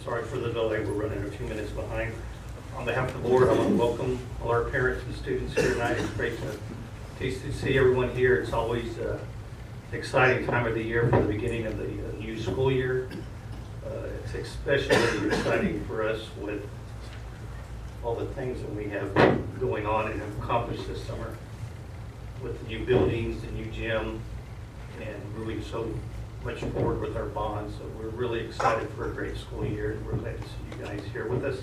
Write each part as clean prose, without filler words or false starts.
Sorry for the delay, we're running a few minutes behind. On behalf of the board, I want to welcome all our parents and students here tonight. It's great to see everyone here. It's always an exciting time of the year for the beginning of the new school year. It's especially exciting for us with all the things that we have going on and have accomplished this summer with the new buildings, the new gym, and moving so much forward with our bonds. So we're really excited for a great school year, and we're glad to see you guys here with us.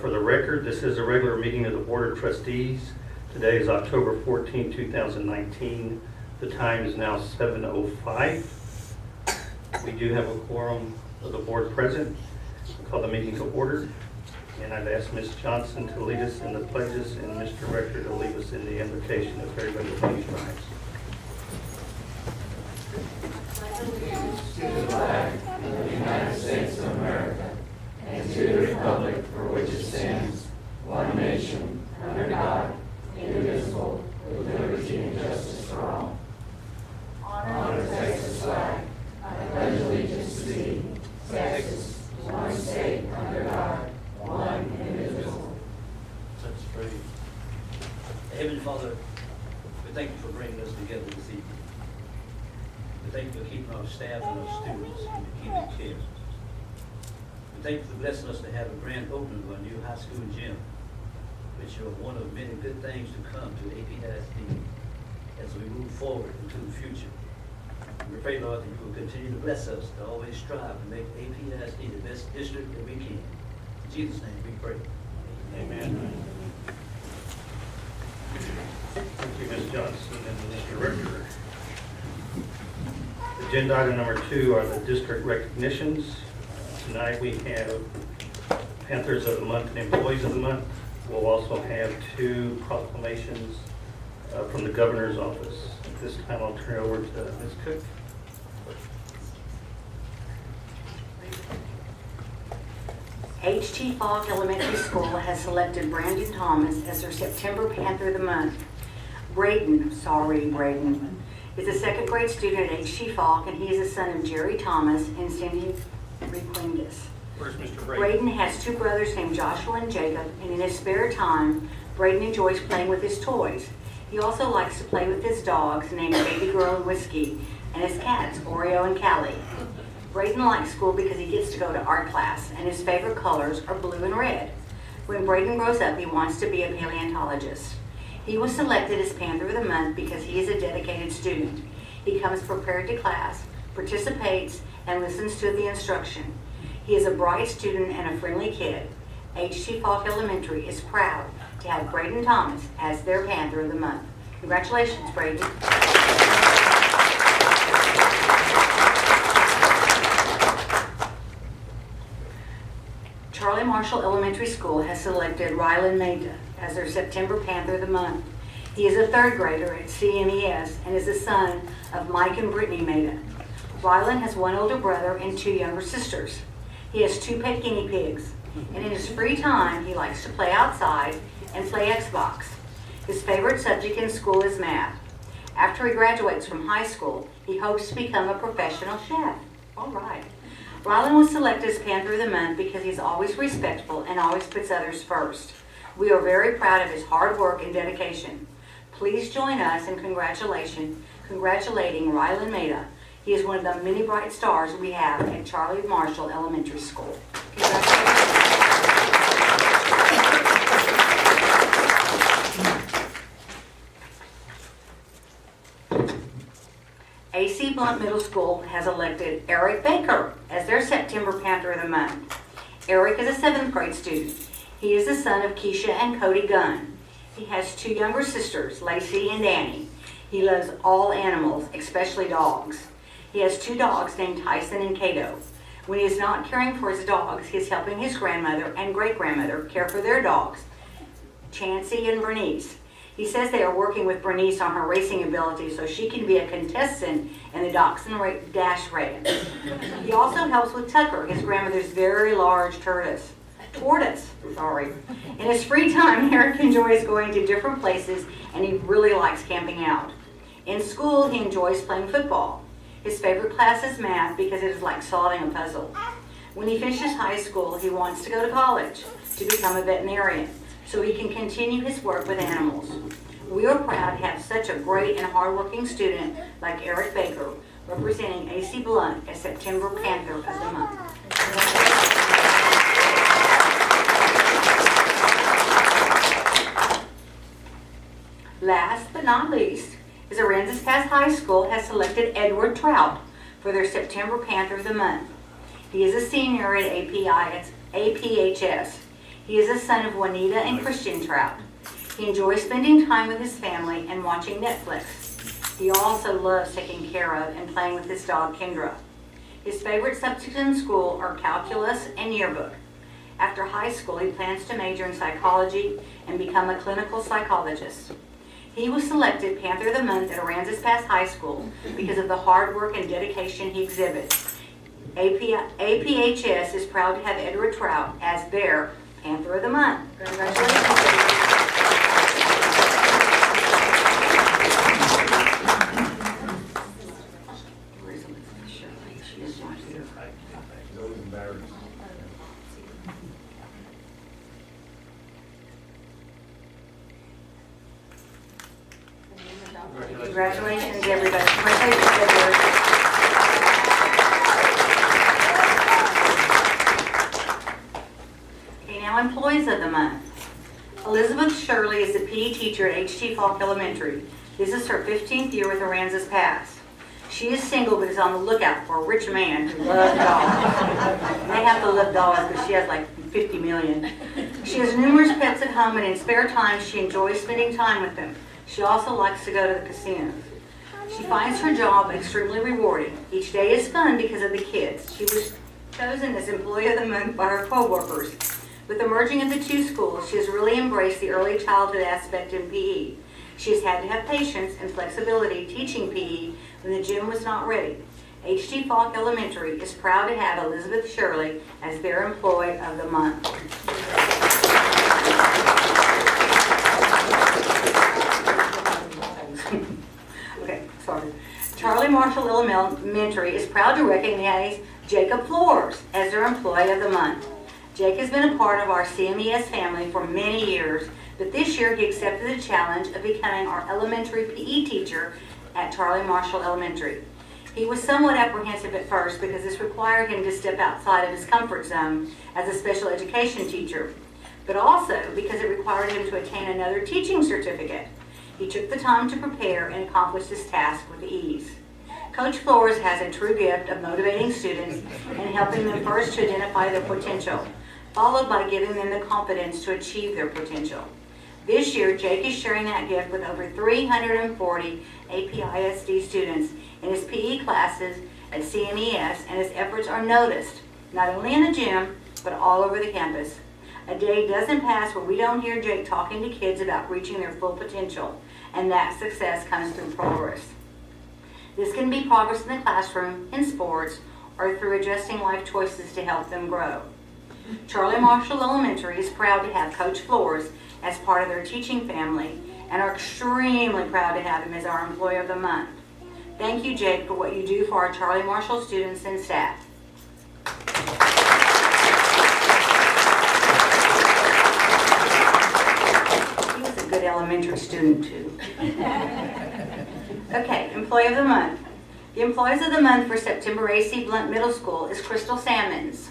For the record, this is a regular meeting of the Board of Trustees. Today is October 14, 2019. The time is now 7:05. We do have a quorum of the board present. I call the meeting to order. And I've asked Ms. Johnson to lead us in the pledges and Mr. Rector to lead us in the invocation. If everybody will please rise. To the flag of the United States of America and to the republic for which it stands, one nation, under God, indivisible, with liberty and justice for all. Honor the Texas flag. I pledge allegiance to thee, Texas, one state under God, one indivisible. Let's pray. Heavenly Father, we thank you for bringing us together this evening. We thank you for keeping our staff and our students in the keeping care. We thank you for blessing us to have a grand opening of our new high school gym, which are one of many good things to come to APISD as we move forward into the future. We pray, Lord, that you will continue to bless us to always strive to make APISD the best district that we can. In Jesus' name we pray. Amen. Thank you, Ms. Johnson and Mr. Rector. Agenda item number 2 are the district recognitions. Tonight we have Panthers of the Month and Employees of the Month. We'll also have 2 proclamations from the governor's office. At this time I'll turn it over to Ms. Cook. H.T. Falk Elementary School has selected Brandon Thomas as their September Panther of the Month. Braden is a second grade student at H.T. Falk, and he is the son of Jerry Thomas and Cindy Requingus. Where's Mr. Braden has 2 brothers named Joshua and Jacob, and in his spare time, Braden enjoys playing with his toys. He also likes to play with his dogs named Baby Girl and Whiskey, and his cats, Oreo and Callie. Braden likes school because he gets to go to art class, and his favorite colors are blue and red. When Braden grows up, he wants to be a paleontologist. He was selected as Panther of the Month because he is a dedicated student. He comes prepared to class, participates, and listens to the instruction. He is a bright student and a friendly kid. H.T. Falk Elementary is proud to have Braden Thomas as their Panther of the Month. Congratulations, Braden. Charlie Marshall Elementary School has selected Rylan Mehta as their September Panther of the Month. He is a 3rd grader at CMES and is the son of Mike and Brittany Mehta. Rylan has 1 older brother and 2 younger sisters. He has 2 pet guinea pigs, and in his free time, he likes to play outside and play Xbox. His favorite subject in school is math. After he graduates from high school, he hopes to become a professional chef. All right. Rylan was selected as Panther of the Month because he's always respectful and always puts others first. We are very proud of his hard work and dedication. Please join us in congratulating Rylan Mehta. He is one of the many bright stars we have at Charlie Marshall Elementary School. A.C. Blunt Middle School has elected Eric Baker as their September Panther of the Month. Eric is a 7th grade student. He is the son of Keisha and Cody Gunn. He has 2 younger sisters, Lacey and Danny. He loves all animals, especially dogs. He has 2 dogs named Tyson and Cato. When he is not caring for his dogs, he is helping his grandmother and great-grandmother care for their dogs, Chancey and Bernice. He says they are working with Bernice on her racing ability so she can be a contestant in the Dachshund Dash race. He also helps with Tucker, his grandmother's very large tortoise. In his free time, Eric enjoys going to different places, and he really likes camping out. In school, he enjoys playing football. His favorite class is math because it is like solving a puzzle. When he finishes high school, he wants to go to college to become a veterinarian so he can continue his work with animals. We are proud to have such a great and hardworking student like Eric Baker, representing AC Blunt as September Panther of the Month. Last but not least, is Aransas Pass High School has selected Edward Trout for their September Panther of the Month. He is a senior at APHS. He is a son of Juanita and Christian Trout. He enjoys spending time with his family and watching Netflix. He also loves taking care of and playing with his dog Kendra. His favorite subjects in school are calculus and yearbook. After high school, he plans to major in psychology and become a clinical psychologist. He was selected Panther of the Month at Aransas Pass High School because of the hard work and dedication he exhibits. APHS is proud to have Edward Trout as their Panther of the Month. Congratulations. Congratulations, everybody. Congratulations, Edward. Okay, now employees of the month. Elizabeth Shirley is the PE teacher at H.T. Falk Elementary. This is her 15th year with Aransas Pass. She is single but is on the lookout for a rich man who loves dogs. They have to love dogs because she has like 50 million. She has numerous pets at home, and in spare time she enjoys spending time with them. She also likes to go to the casino. She finds her job extremely rewarding. Each day is fun because of the kids. She was chosen as Employee of the Month by her co-workers. With the merging of the two schools, she has really embraced the early childhood aspect in PE. She has had to have patience and flexibility teaching PE when the gym was not ready. H.T. Falk Elementary is proud to have Elizabeth Shirley as their Employee of the Month. Okay, sorry. Charlie Marshall Elementary is proud to recognize Jacob Flores as their Employee of the Month. Jake has been a part of our CMES family for many years, but this year he accepted the challenge of becoming our elementary PE teacher at Charlie Marshall Elementary. He was somewhat apprehensive at first because this required him to step outside of his comfort zone as a special education teacher, but also because it required him to attain another teaching certificate. He took the time to prepare and accomplish this task with ease. Coach Flores has a true gift of motivating students and helping them first to identify their potential, followed by giving them the confidence to achieve their potential. This year, Jake is sharing that gift with over 340 APISD students in his PE classes at CMES, and his efforts are noticed, not only in the gym, but all over the campus. A day doesn't pass where we don't hear Jake talking to kids about reaching their full potential, and that success comes through progress. This can be progress in the classroom, in sports, or through adjusting life choices to help them grow. Charlie Marshall Elementary is proud to have Coach Flores as part of their teaching family and are extremely proud to have him as our Employee of the Month. Thank you, Jake, for what you do for our Charlie Marshall students and staff. He was a good elementary student, too. Okay, Employee of the Month. The Employees of the Month for September AC Blunt Middle School is Crystal Sammons.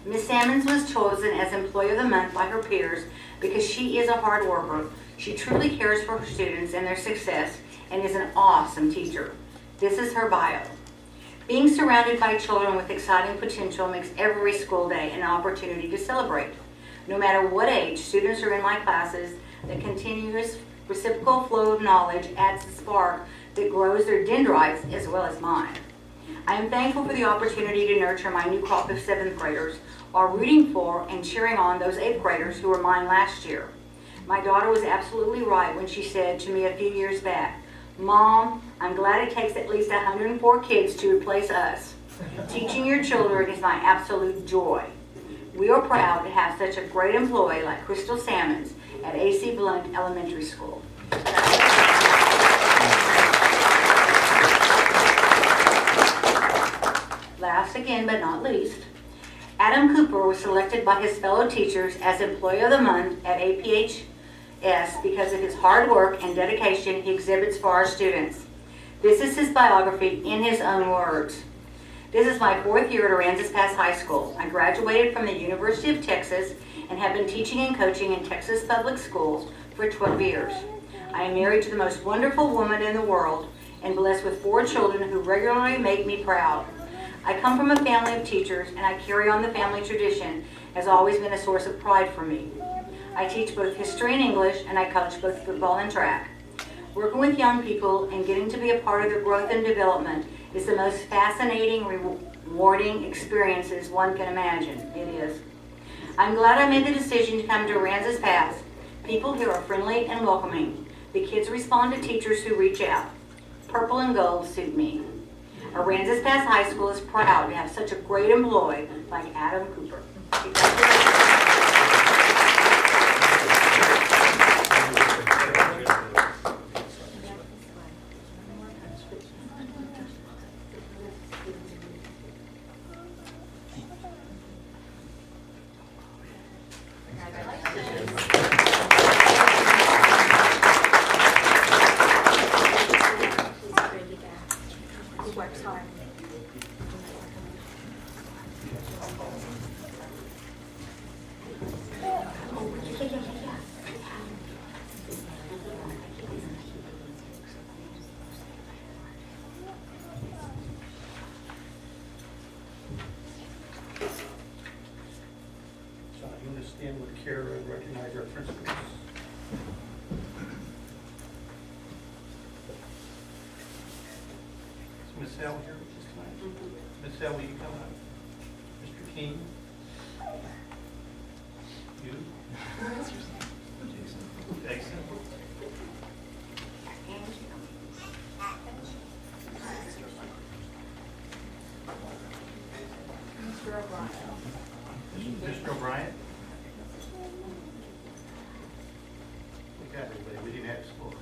Ms. Sammons was chosen as Employee of the Month by her peers because she is a hard worker. She truly cares for her students and their success and is an awesome teacher. This is her bio. Being surrounded by children with exciting potential makes every school day an opportunity to celebrate. No matter what age students are in my classes, the continuous reciprocal flow of knowledge adds a spark that grows their dendrites as well as mine. I am thankful for the opportunity to nurture my new crop of 7th graders while rooting for and cheering on those 8th graders who were mine last year. My daughter was absolutely right when she said to me a few years back, "Mom, I'm glad it takes at least 104 kids to replace us. Teaching your children is my absolute joy." We are proud to have such a great employee like Crystal Sammons at AC Blunt Elementary School. Last again but not least, Adam Cooper was selected by his fellow teachers as Employee of the Month at APHS because of his hard work and dedication he exhibits for our students. This is his biography in his own words. This is my 4th year at Aransas Pass High School. I graduated from the University of Texas and have been teaching and coaching in Texas public schools for 12 years. I am married to the most wonderful woman in the world and blessed with 4 children who regularly make me proud. I come from a family of teachers, and I carry on the family tradition. Has always been a source of pride for me. I teach both history and English, and I coach both football and track. Working with young people and getting to be a part of their growth and development is the most fascinating, rewarding experiences one can imagine. It is. I'm glad I made the decision to come to Aransas Pass. People here are friendly and welcoming. The kids respond to teachers who reach out. Purple and gold suit me. Aransas Pass High School is proud to have such a great employee like Adam Cooper. So you want to stand with Kara and recognize our principals. Is Ms. L here with us tonight? Ms. L, will you come up? Mr. King? You? Jason? Mr. O'Brien? We got everybody. We didn't have to score.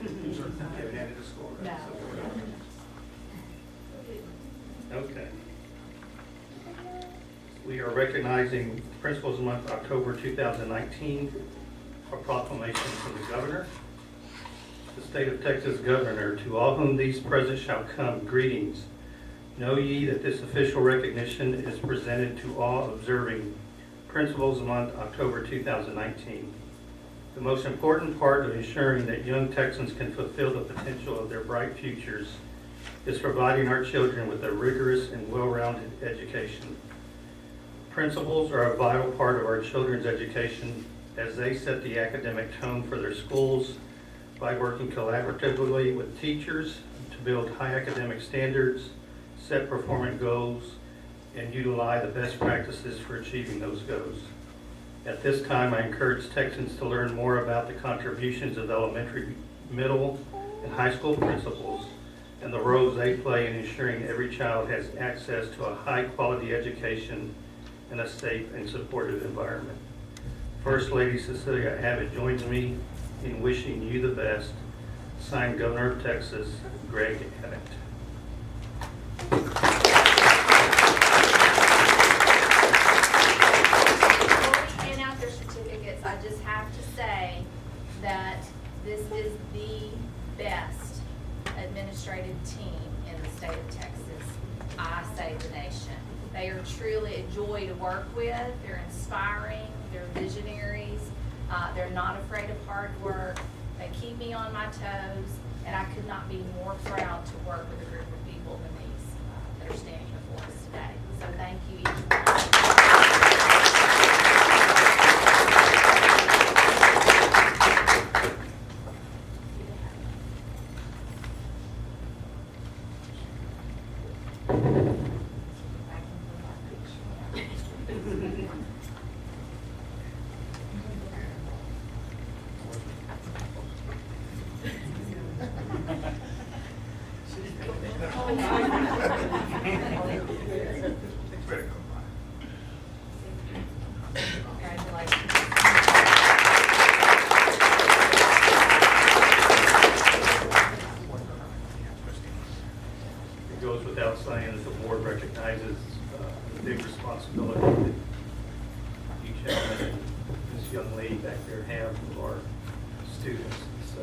We haven't had to score. No. Okay. We are recognizing Principals Month, October 2019, a proclamation from the governor. The state of Texas governor, to all whom these presents shall come, greetings. Know ye that this official recognition is presented to all observing Principals Month, October 2019. The most important part of ensuring that young Texans can fulfill the potential of their bright futures is providing our children with a rigorous and well-rounded education. Principals are a vital part of our children's education as they set the academic tone for their schools by working collaboratively with teachers to build high academic standards, set performance goals, and utilize the best practices for achieving those goals. At this time, I encourage Texans to learn more about the contributions of elementary, middle, and high school principals and the roles they play in ensuring every child has access to a high-quality education in a safe and supportive environment. First Lady Cecilia Abbott joins me in wishing you the best. Signed, Governor of Texas, Greg Abbott. Before we hand out their certificates, I just have to say that this is the best administrative team in the state of Texas. I say the nation. They are truly a joy to work with. They're inspiring. They're visionaries. They're not afraid of hard work. They keep me on my toes, and I could not be more proud to work with a group of people than these that are standing before us today. So thank you, each one. a big responsibility that you gentlemen and this young lady back there have for our students. It's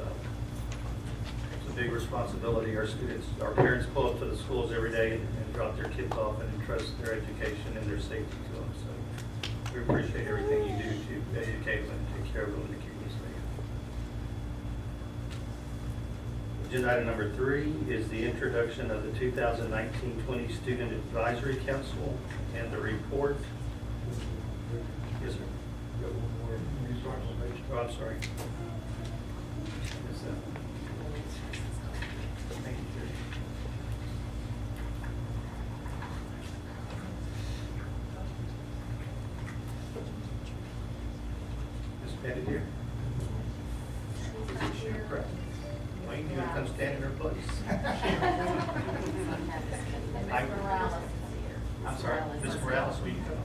a big responsibility. Our students, our parents pull up to the schools every day and drop their kids off and entrust their education and their safety to them. So we appreciate everything you do to educate them and take care of them and to keep them safe. Agenda item number 3 is the introduction of the 2019-20 Student Advisory Council and the report. Yes, sir. Oh, I'm sorry. Yes, thank you, Jerry. Ms. Pettit here? Correct. Wayne, you want to come stand in her place? I'm sorry, Ms. Morales, will you come?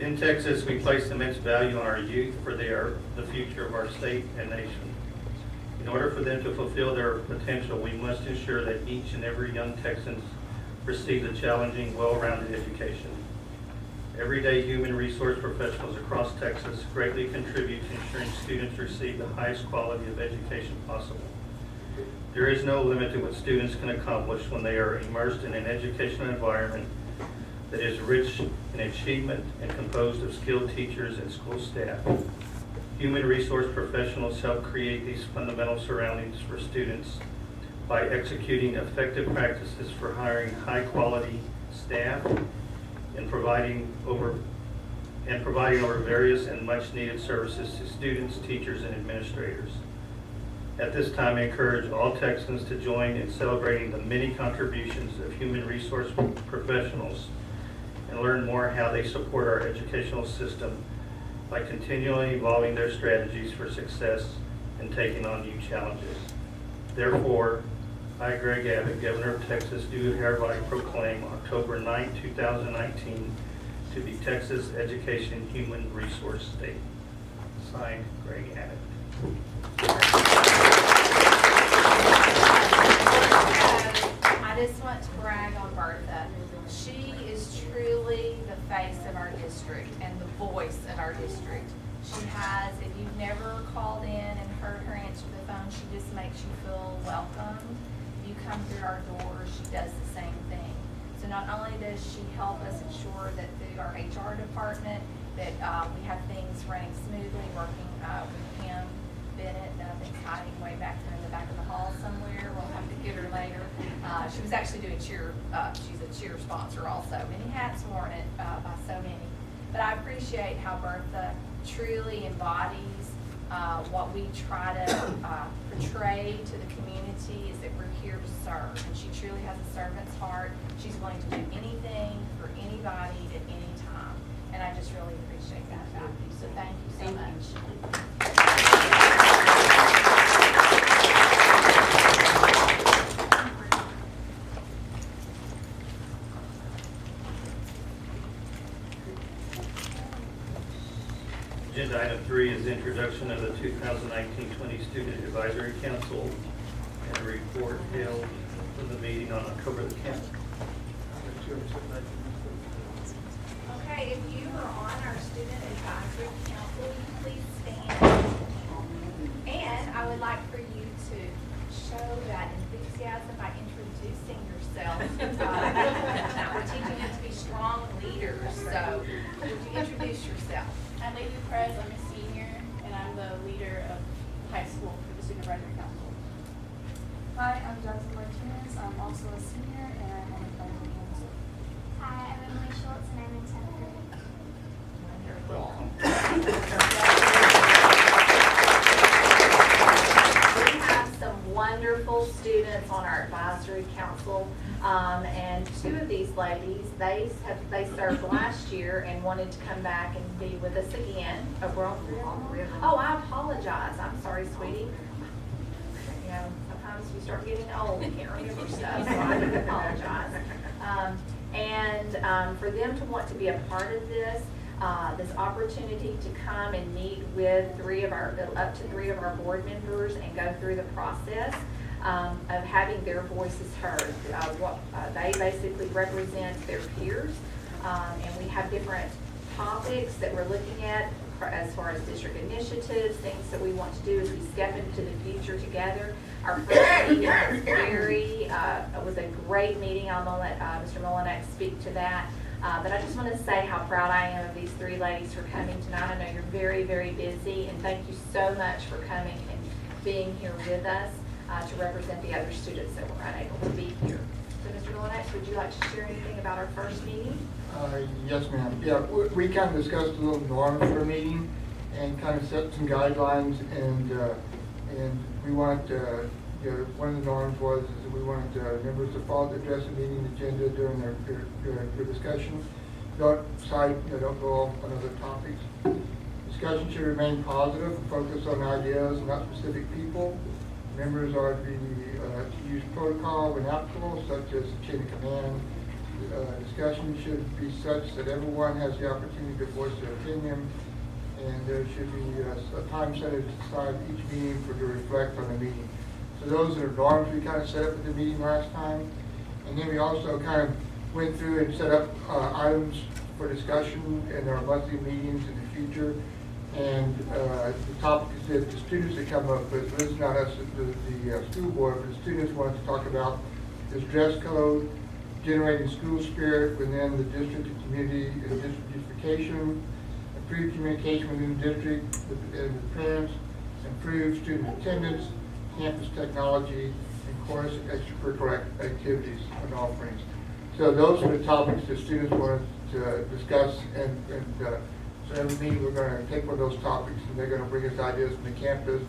In Texas, we place immense value on our youth, for they are the future of our state and nation. In order for them to fulfill their potential, we must ensure that each and every young Texan receives a challenging, well-rounded education. Everyday human resource professionals across Texas greatly contribute to ensuring students receive the highest quality of education possible. There is no limit to what students can accomplish when they are immersed in an educational environment that is rich in achievement and composed of skilled teachers and school staff. Human resource professionals help create these fundamental surroundings for students by executing effective practices for hiring high-quality staff and providing over various and much-needed services to students, teachers, and administrators. At this time, I encourage all Texans to join in celebrating the many contributions of human resource professionals and learn more how they support our educational system by continually evolving their strategies for success and taking on new challenges. Therefore, I, Greg Abbott, Governor of Texas, do hereby proclaim October 9, 2019 to be Texas Education Human Resource State. Signed, Greg Abbott. I just want to brag on Bertha. She is truly the face of our district and the voice of our district. She has, if you've never called in and heard her answer the phone, she just makes you feel welcomed. If you come through our doors, she does the same thing. So not only does she help us ensure that through our HR department that we have things running smoothly, working with Kim Bennett, that I think is hiding way back there in the back of the hall somewhere. We'll have to get her later. She was actually doing cheer. She's a cheer sponsor also. Many hats worn it by so many. But I appreciate how Bertha truly embodies what we try to portray to the community is that we're here to serve. And she truly has a servant's heart. She's willing to do anything for anybody at any time. And I just really appreciate that about you. So thank you so much. Agenda item 3 is the introduction of the 2019-20 Student Advisory Council and a report held for the meeting on October the 10th. Okay, if you are on our Student Advisory Council, will you please stand? And I would like for you to show that enthusiasm by introducing yourself. We're teaching you to be strong leaders, so would you introduce yourself? I'm Lady Perez, I'm a senior, and I'm the leader of high school for the Student Advisory Council. Hi, I'm Johnson Martinez. I'm also a senior, and I'm on the advisory council. Hi, I'm Emily Schultz, and I'm in 7th grade. We have some wonderful students on our advisory council, and two of these ladies, they served last year and wanted to come back and be with us again. Oh, I apologize. I'm sorry, sweetie. You know, sometimes you start getting old, you can't remember stuff, so I do apologize. And for them to want to be a part of this, this opportunity to come and meet with up to three of our board members and go through the process of having their voices heard. They basically represent their peers, and we have different topics that we're looking at as far as district initiatives, things that we want to do as we step into the future together. Our first meeting was a great meeting. I'll let Mr. Molinek speak to that. But I just want to say how proud I am of these three ladies for coming tonight. I know you're very, very busy, and thank you so much for coming and being here with us to represent the other students that were unable to be here. So, Mr. Molinek, would you like to share anything about our first meeting? Yes, ma'am. Yeah, we kind of discussed a little norms for a meeting and kind of set some guidelines, and we want, one of the norms was is that we wanted members to follow the address and meeting agenda during their discussion. Don't go off on other topics. Discussion should remain positive and focus on ideas, not specific people. Members are to use protocol when applicable, such as the chain of command. Discussion should be such that everyone has the opportunity to voice their opinion, and there should be a time set aside each meeting to reflect on the meeting. So those are norms we kind of set up at the meeting last time, and then we also kind of went through and set up items for discussion in our monthly meetings in the future. And the topics that the students that come up with, this is not us, the school board, but the students wanted to talk about is dress code, generating school spirit within the district and community, and district beautification, improve communication within the district and the parents, improve student attendance, campus technology, and course extracurricular activities and offerings. So those are the topics that students wanted to discuss, and so every meeting we're going to take one of those topics, and they're going to bring us ideas from the campus,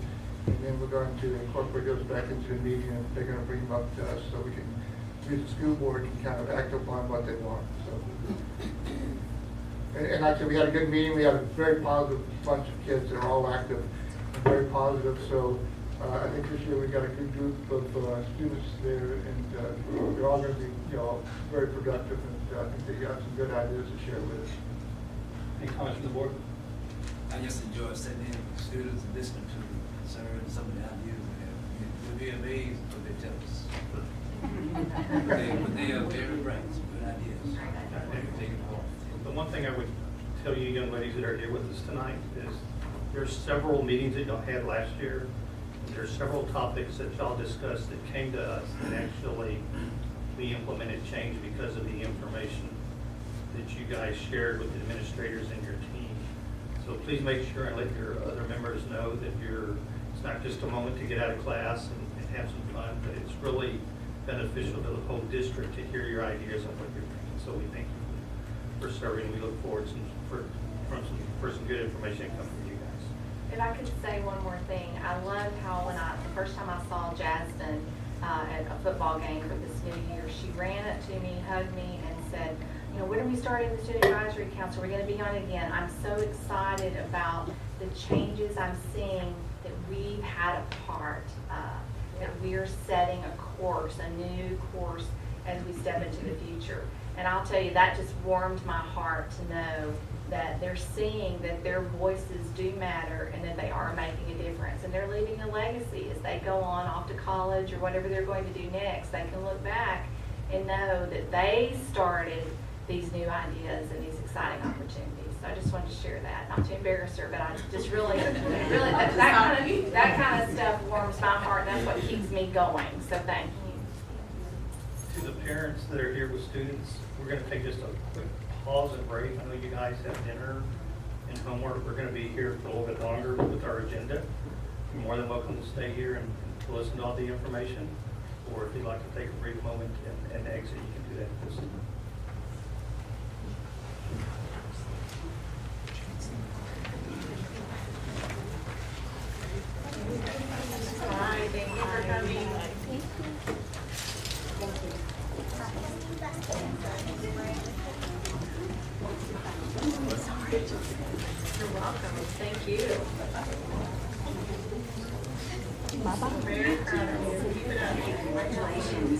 and then we're going to incorporate those back into the meeting, and they're going to bring them up to us so we as the school board can kind of act upon what they want. So, and like I said, we had a good meeting. We had a very positive bunch of kids that are all active and very positive. So I think this year we got a good group of students there, and they're all going to be, very productive. And I think they got some good ideas to share with us. Any comments from the board? I just enjoy sitting in with the students and listening to them, concerning some of the ideas they have. You'll be amazed what they tell us. But they are very bright, some good ideas. Take it home. The one thing I would tell you young ladies that are here with us tonight is there's several meetings that y'all had last year. There's several topics that y'all discussed that came to us that actually we implemented change because of the information that you guys shared with the administrators and your team. So please make sure and let your other members know that it's not just a moment to get out of class and have some fun, but it's really beneficial to the whole district to hear your ideas on what you're thinking. So we thank you for serving. We look forward for some good information coming from you guys. If I could say one more thing, I loved how the first time I saw Jasmine at a football game for this new year, she ran up to me, hugged me, and said, when are we starting the Student Advisory Council? We're going to be on it again. I'm so excited about the changes I'm seeing that we've had a part of, that we're setting a new course as we step into the future. And I'll tell you, that just warmed my heart to know that they're seeing that their voices do matter and that they are making a difference. And they're leaving a legacy as they go on off to college or whatever they're going to do next. They can look back and know that they started these new ideas and these exciting opportunities. So I just wanted to share that. Not to embarrass her, but I just really that kind of stuff warms my heart, and that's what keeps me going. So thank you. To the parents that are here with students, we're going to take just a quick pause and break. I know you guys have dinner and homework. We're going to be here for a little bit longer with our agenda. You're more than welcome to stay here and to listen to all the information. Or if you'd like to take a brief moment and exit, you can do that at this time. Hi, thank you for coming. You're welcome. Thank you. Very proud of you. Keep it up. Congratulations.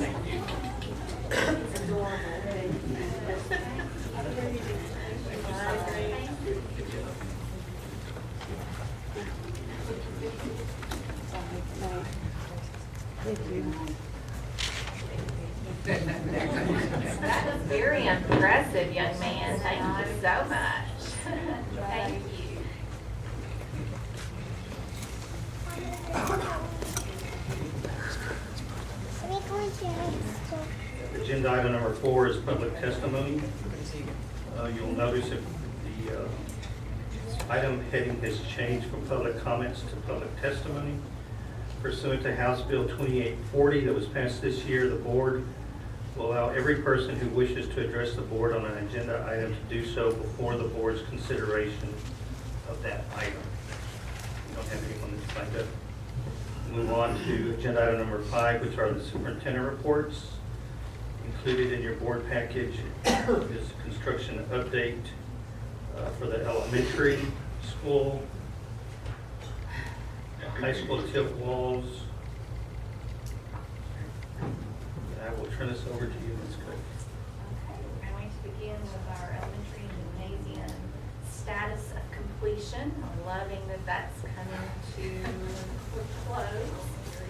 It's adorable. Bye, Grace. impressive, young man. Thank you so much. Thank you. Agenda item number 4 is public testimony. You'll notice that the item heading has changed from public comments to public testimony. Pursuant to House Bill 2840 that was passed this year, the board will allow every person who wishes to address the board on an agenda item to do so before the board's consideration of that item. We don't have anyone that's signed up. Move on to agenda item number 5, which are the superintendent reports. Included in your board package is construction update for the elementary school, high school tip walls. I will turn this over to you, Ms. Cook. Okay, we're going to begin with our elementary and gymnasium status of completion. I'm loving that that's coming to a close.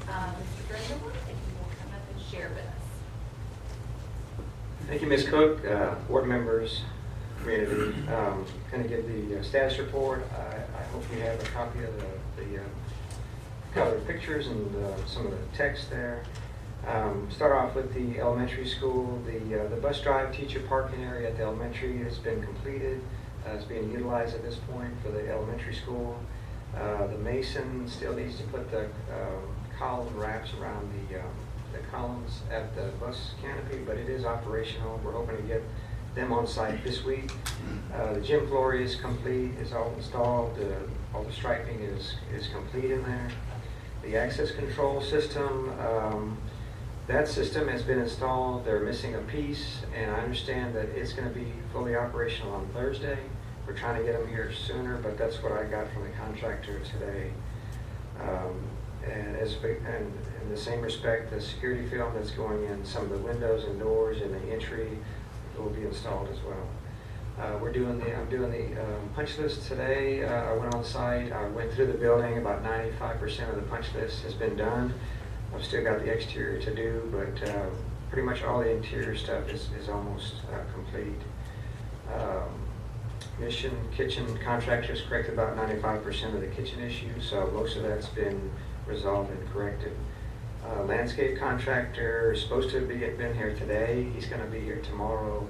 Mr. Grindelwald, if you will come up and share with us. Thank you, Ms. Cook, board members, community. Going to give the status report. I hope you have a copy of the colored pictures and some of the text there. Start off with the elementary school. The bus drive teacher parking area at the elementary has been completed. It's being utilized at this point for the elementary school. The mason still needs to put the column wraps around the columns at the bus canopy, but it is operational. We're hoping to get them on site this week. The gym floor is complete, is all installed. All the striping is complete in there. The access control system, that system has been installed. They're missing a piece, and I understand that it's going to be fully operational on Thursday. We're trying to get them here sooner, but that's what I got from the contractor today. And in the same respect, the security film that's going in some of the windows and doors in the entry will be installed as well. I'm doing the punch list today. I went on site. I went through the building. About 95% of the punch list has been done. I've still got the exterior to do, but pretty much all the interior stuff is almost complete. Mission kitchen contractors corrected about 95% of the kitchen issues, so most of that's been resolved and corrected. Landscape contractor is supposed to have been here today. He's going to be here tomorrow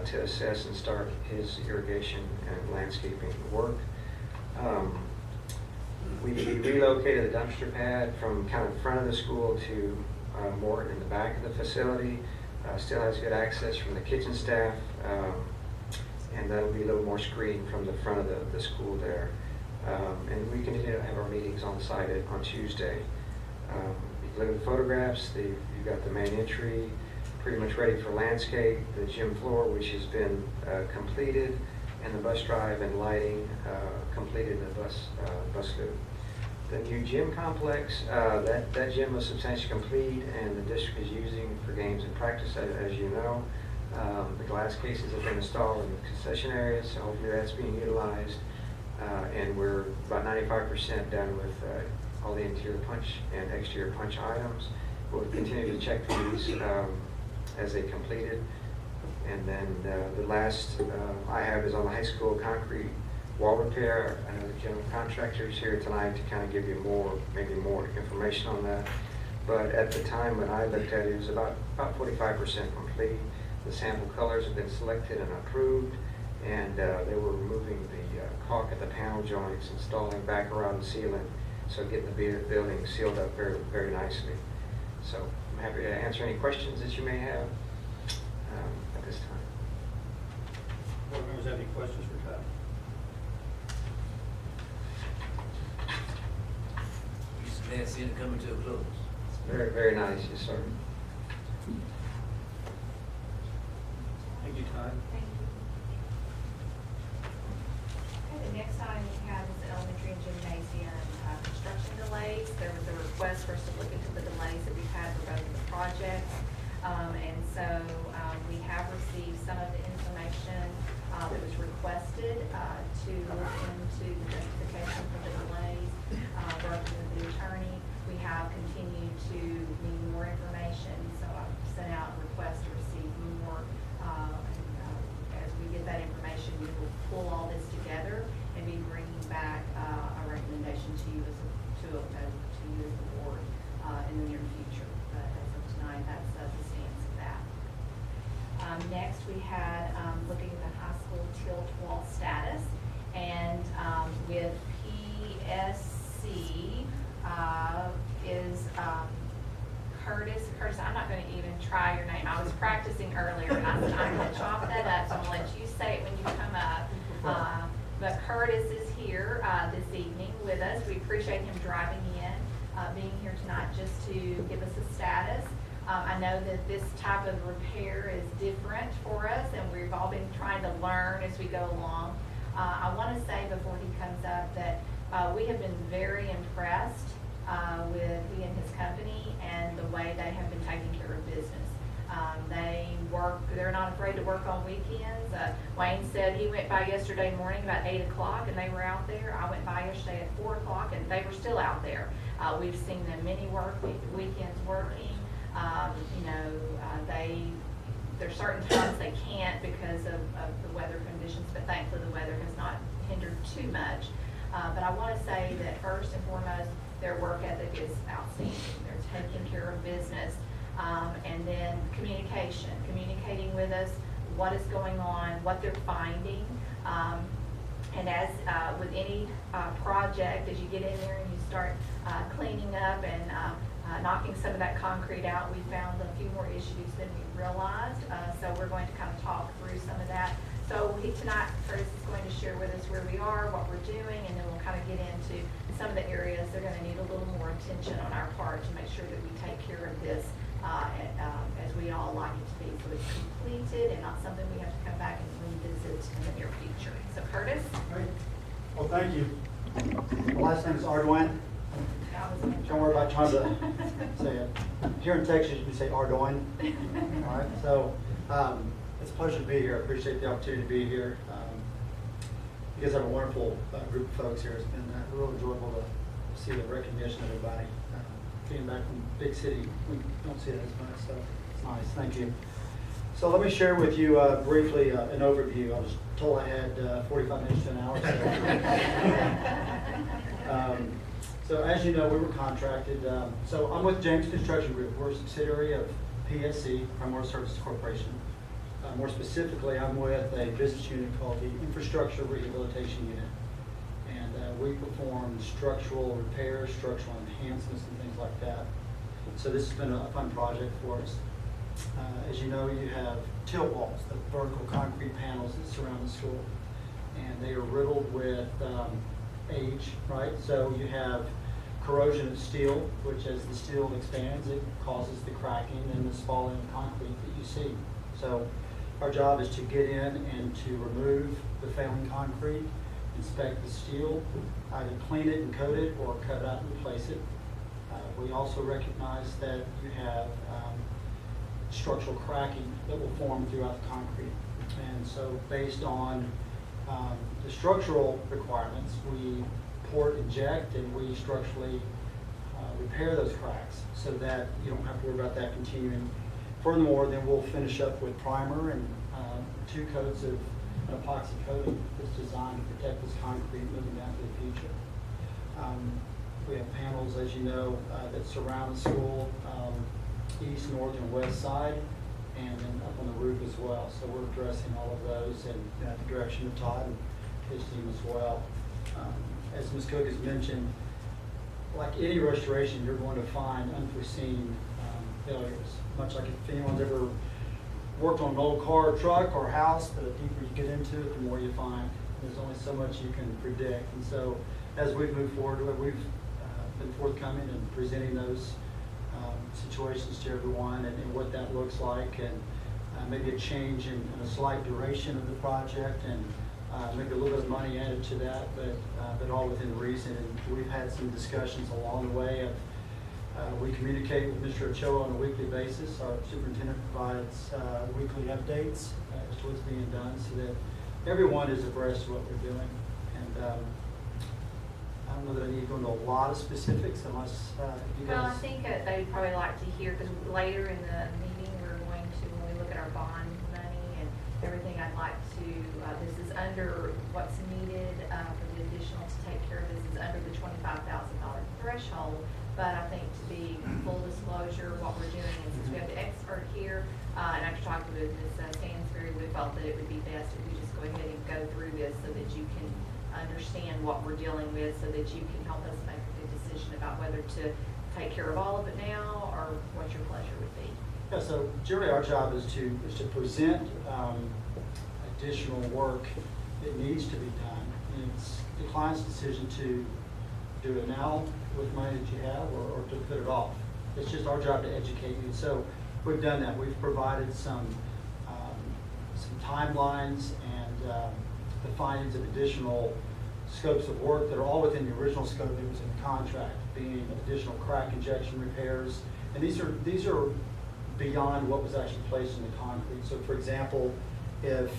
to assess and start his irrigation and landscaping work. We relocated the dumpster pad from kind of front of the school to more in the back of the facility. Still has good access from the kitchen staff, and that'll be a little more screened from the front of the school there. And we continue to have our meetings on site on Tuesday. You can look at the photographs. You've got the main entry pretty much ready for landscape, the gym floor, which has been completed, and the bus drive and lighting completed in the bus loop. The new gym complex, that gym was substantially complete, and the district is using for games and practice, as you know. The glass cases have been installed in the concession areas, so hopefully that's being utilized. And we're about 95% done with all the interior punch and exterior punch items. We'll continue to check these as they completed. And then the last I have is on the high school concrete wall repair. I know the general contractor is here tonight to kind of give you maybe more information on that. But at the time when I looked at it, it was about 45% complete. The sample colors have been selected and approved, and they were removing the caulk at the panel joints, installing back around the ceiling, so getting the building sealed up very, very nicely. So I'm happy to answer any questions that you may have at this time. Board members have any questions for Todd? You see it coming to a close. Very, very nice, yes, sir. Thank you, Todd. Thank you. Okay, the next item we have is the elementary and gymnasium construction delays. There was a request for us to look into the delays that we've had for both of the projects. And so we have received some of the information that was requested to look into the justification for the delays. Working with the attorney, we have continued to need more information, so I've sent out a request to receive more we get that information, we will pull all this together and be bringing back a recommendation to you as the board in the near future. But as of tonight, that's the stance of that. Next, we had looking at the high school Till 12 status, and with PSC is Curtis. Curtis, I'm not going to even try your name. I was practicing earlier, and I said I'm going to chop that up, so I'm going to let you say it when you come up. But Curtis is here this evening with us. We appreciate him driving in, being here tonight just to give us a status. I know that this type of repair is different for us, and we've all been trying to learn as we go along. I want to say before he comes up that we have been very impressed with he and his company and the way they have been taking care of business. They're not afraid to work on weekends. Wayne said he went by yesterday morning about 8 o'clock and they were out there. I went by yesterday at 4 o'clock and they were still out there. We've seen them many weekends working. There's certain times they can't because of the weather conditions, but thankfully the weather has not hindered too much. But I want to say that first and foremost, their work ethic is outstanding. They're taking care of business. And then communicating with us what is going on, what they're finding. And as with any project, as you get in there and you start cleaning up and knocking some of that concrete out, we found a few more issues than we realized. So we're going to kind of talk through some of that. So tonight, Curtis is going to share with us where we are, what we're doing, and then we'll kind of get into some of the areas they're going to need a little more attention on our part to make sure that we take care of this as we all like it to be. So it's completed and not something we have to come back and revisit in the near future. So Curtis? Great. Well, thank you. My last name is Ardoin. Don't worry about trying to say it. Here in Texas, you say Ardoin. All right. So it's a pleasure to be here. I appreciate the opportunity to be here. You guys have a wonderful group of folks here. It's been real enjoyable to see the recognition of everybody. Being back from big city, we don't see it as much, so it's nice. Thank you. So let me share with you briefly an overview. I was told I had 45 minutes to an hour. So as you know, we were contracted. So I'm with James Construction Group. We're a subsidiary of PSC, Primary Services Corporation. More specifically, I'm with a business unit called the Infrastructure Rehabilitation Unit. And we perform structural repairs, structural enhancements, and things like that. So this has been a fun project for us. As you know, you have tilt walls, the vertical concrete panels that surround the school. And they are riddled with age, right? So you have corrosion of steel, which as the steel expands, it causes the cracking and the spalling of concrete that you see. So our job is to get in and to remove the failing concrete, inspect the steel, either clean it and coat it or cut it out and replace it. We also recognize that you have structural cracking that will form throughout the concrete. And so based on the structural requirements, we port, inject, and we structurally repair those cracks so that you don't have to worry about that continuing. Furthermore, then we'll finish up with primer and 2 coats of an epoxy coating that's designed to protect this concrete moving down to the future. We have panels, as you know, that surround the school, east, north, and west side, and then up on the roof as well. So we're addressing all of those and at the direction of Todd and his team as well. As Ms. Cook has mentioned, like any restoration, you're going to find unforeseen failures. Much like if anyone's ever worked on an old car or truck or house, the deeper you get into it, the more you find. There's only so much you can predict. And so as we've moved forward, we've been forthcoming and presenting those situations to everyone and what that looks like, and maybe a change in a slight duration of the project, and maybe a little bit of money added to that, but all within reason. And we've had some discussions along the way of we communicate with Mr. Ochoa on a weekly basis. Our superintendent provides weekly updates as to what's being done so that everyone is abreast of what we're doing. And I don't know that I need to go into a lot of specifics unless you guys... Well, I think they'd probably like to hear, because later in the meeting we're going to, when we look at our bond money, and everything I'd like to, this is under what's needed for the additional to take care of this is under the $25,000 threshold. But I think to be full disclosure, what we're doing is since we have the expert here, and after talking with Ms. Stansbury, we felt that it would be best if we just go ahead and go through this so that you can understand what we're dealing with, so that you can help us make a good decision about whether to take care of all of it now or what your pleasure would be. Yeah, so generally our job is to present additional work that needs to be done. And it's the client's decision to do it now with money that you have or to put it off. It's just our job to educate you. So we've done that. We've provided some timelines and the findings of additional scopes of work that are all within the original scope that was in the contract, being additional crack injection repairs. And these are beyond what was actually placed in the concrete. So for example, if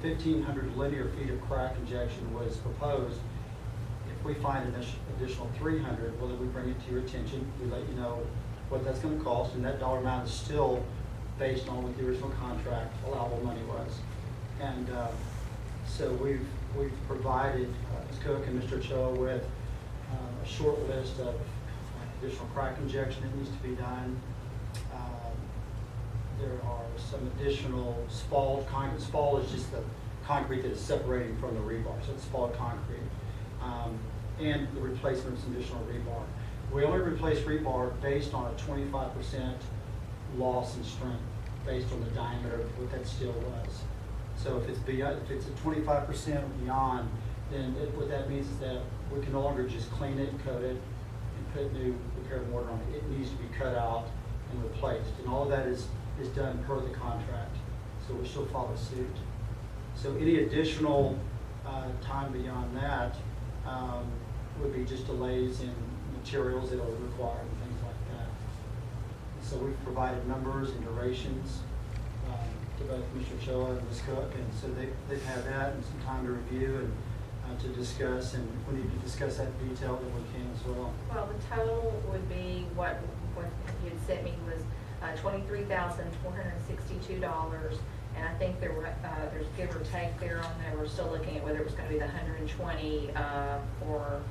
1,500 linear feet of crack injection was proposed, if we find an additional 300, well, then we bring it to your attention. We let you know what that's going to cost, and that dollar amount is still based on what the original contract allowable money was. And so we've provided Ms. Cook and Mr. Cho with a short list of additional crack injection that needs to be done. There are some additional spalled concrete. Spall is just the concrete that is separating from the rebar, so it's spalled concrete. And the replacement of some additional rebar. We only replace rebar based on a 25% loss in strength, based on the diameter of what that steel was. So if it's beyond, if it's at 25% or beyond, then what that means is that we can no longer just clean it, coat it, and put new repair mortar on it. It needs to be cut out and replaced, and all of that is done per the contract. So we still follow suit. So any additional time beyond that would be just delays in materials that are required and things like that. So we've provided numbers and durations to both Mr. Choa and Ms. Cook, and so they've had that and some time to review and to discuss, and if we need to discuss that in detail, then we can as well. Well, the total would be what you had sent me was $23,462, and I think there were there's give or take there on there. We're still looking at whether it was going to be the 120 for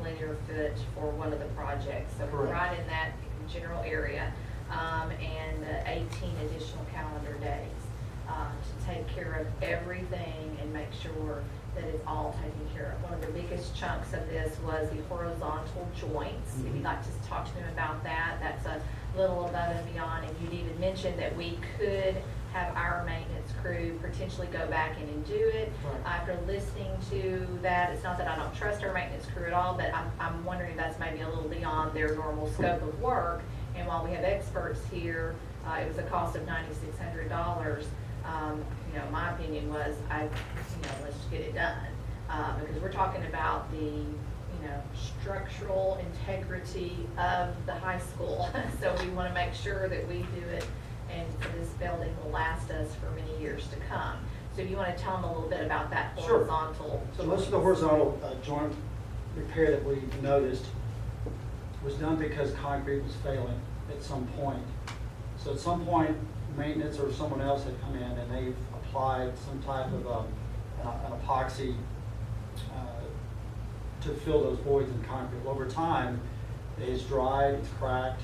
linear foot for one of the projects. So we're right in that general area, and 18 additional calendar days to take care of everything and make sure that it's all taken care of. One of the biggest chunks of this was the horizontal joints. If you'd like to talk to them about that, that's a little above and beyond. And you'd even mentioned that we could have our maintenance crew potentially go back in and do it. Right. After listening to that, it's not that I don't trust our maintenance crew at all, but I'm wondering if that's maybe a little beyond their normal scope of work. And while we have experts here, it was a cost of $9,600. My opinion was, let's just get it done. Because we're talking about the, structural integrity of the high school. So we want to make sure that we do it, and this building will last us for many years to come. So you want to tell them a little bit about that horizontal? Sure. So most of the horizontal joint repair that we noticed was done because concrete was failing at some point. So at some point, maintenance or someone else had come in and they've applied some type of an epoxy to fill those voids in concrete. Well, over time, it's dried, it's cracked,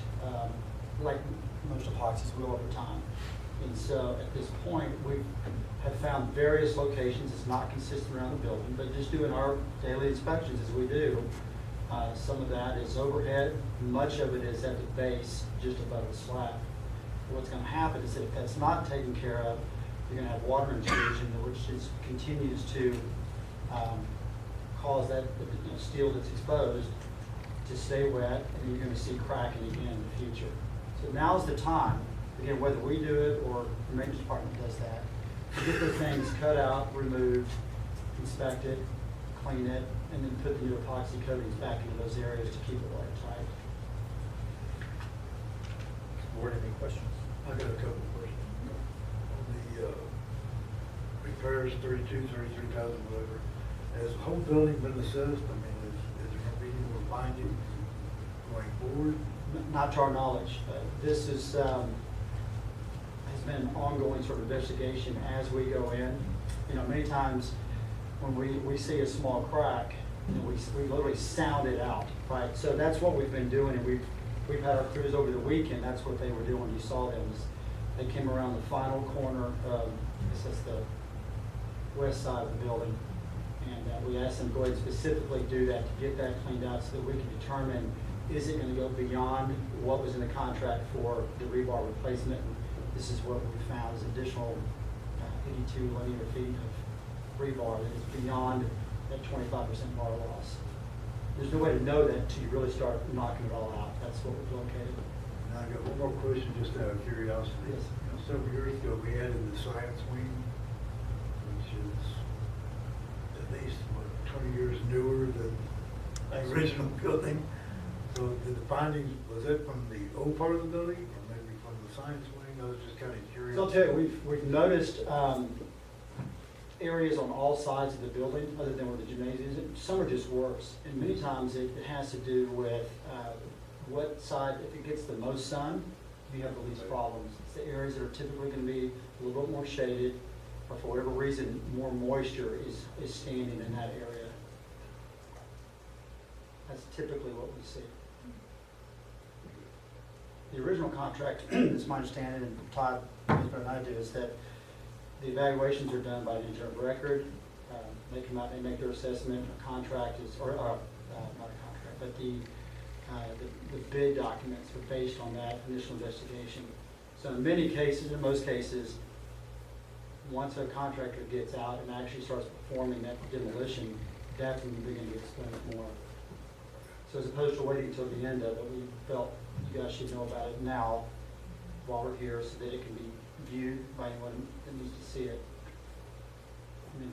like most epoxies will over time. And so at this point, we have found various locations. It's not consistent around the building, but just doing our daily inspections as we do, some of that is overhead. Much of it is at the base, just above the slab. What's going to happen is that if that's not taken care of, you're going to have water intrusion, which just continues to cause that steel that's exposed to stay wet, and you're going to see cracking again in the future. So now's the time, again, whether we do it or the maintenance department does that, to get the things cut out, removed, inspected, clean it, and then put the new epoxy coatings back into those areas to keep it watertight. Board, any questions? I got a couple of questions. On the repairs, 33,000, whatever, has the whole building been assessed? I mean, is there going to be any more findings going forward? Not to our knowledge. This is, has been an ongoing sort of investigation as we go in. You know, many times when we see a small crack, you know, we literally sound it out, right? So that's what we've been doing, and we've had our crews over the weekend, that's what they were doing. You saw them, they came around the final corner, this is the west side of the building, and we asked them to go ahead and specifically do that, to get that cleaned out so that we can determine, is it going to go beyond what was in the contract for the rebar replacement? And this is what we found is additional 82 linear feet of rebar that is beyond that 25% bar loss. There's no way to know that until you really start knocking it all out. That's what we've located. And I got one more question, just out of curiosity. Yes. You know, several years ago, we added the science wing, which is at least, 20 years newer than the original building. So did the findings, was it from the old part of the building, or maybe from the science wing? I was just kind of curious. So I'll tell you, we've noticed areas on all sides of the building, other than where the gymnasium is. Some are just worse, and many times it has to do with what side, if it gets the most sun, you have the least problems. It's the areas that are typically going to be a little bit more shaded, or for whatever reason, more moisture is standing in that area. That's typically what we see. The original contract, it's my understanding, and Todd knows better than I do, is that the evaluations are done by the engineer of record. They come out, they make their assessment. A contract is, or not a contract, but the bid documents are based on that initial investigation. So in many cases, in most cases, once a contractor gets out and actually starts performing that demolition, that's when you begin to explain it more. So as opposed to waiting until the end of it, we felt you guys should know about it now while we're here so that it can be viewed by anyone that needs to see it. And then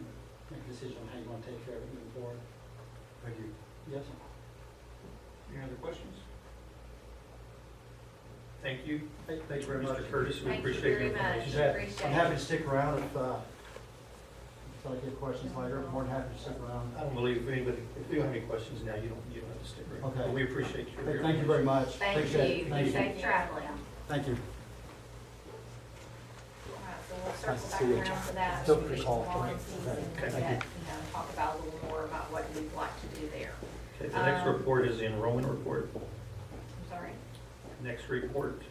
make a decision on how you want to take care of it moving forward. Thank you. Yes, sir. Any other questions? Thank you. Hey, thank you very much. Mr. Curtis, we Thank you appreciate very your much. information. Yeah, Appreciate I'm it. happy to stick around if I get questions later. I'm more than happy to stick around. I don't believe if anybody, if you have any questions now, you don't have to stick around. Okay. But we appreciate your. Hey, thank you very much. Thank Appreciate you. it. Be safe traveling. Thank you. All right, so we'll circle Nice to back see you. around to that. Feel when free we to call. get policies Okay. and Okay, get, thank you. talk about a little more about what we'd like to do there. Okay, the next report is the enrollment report. I'm sorry. Next report.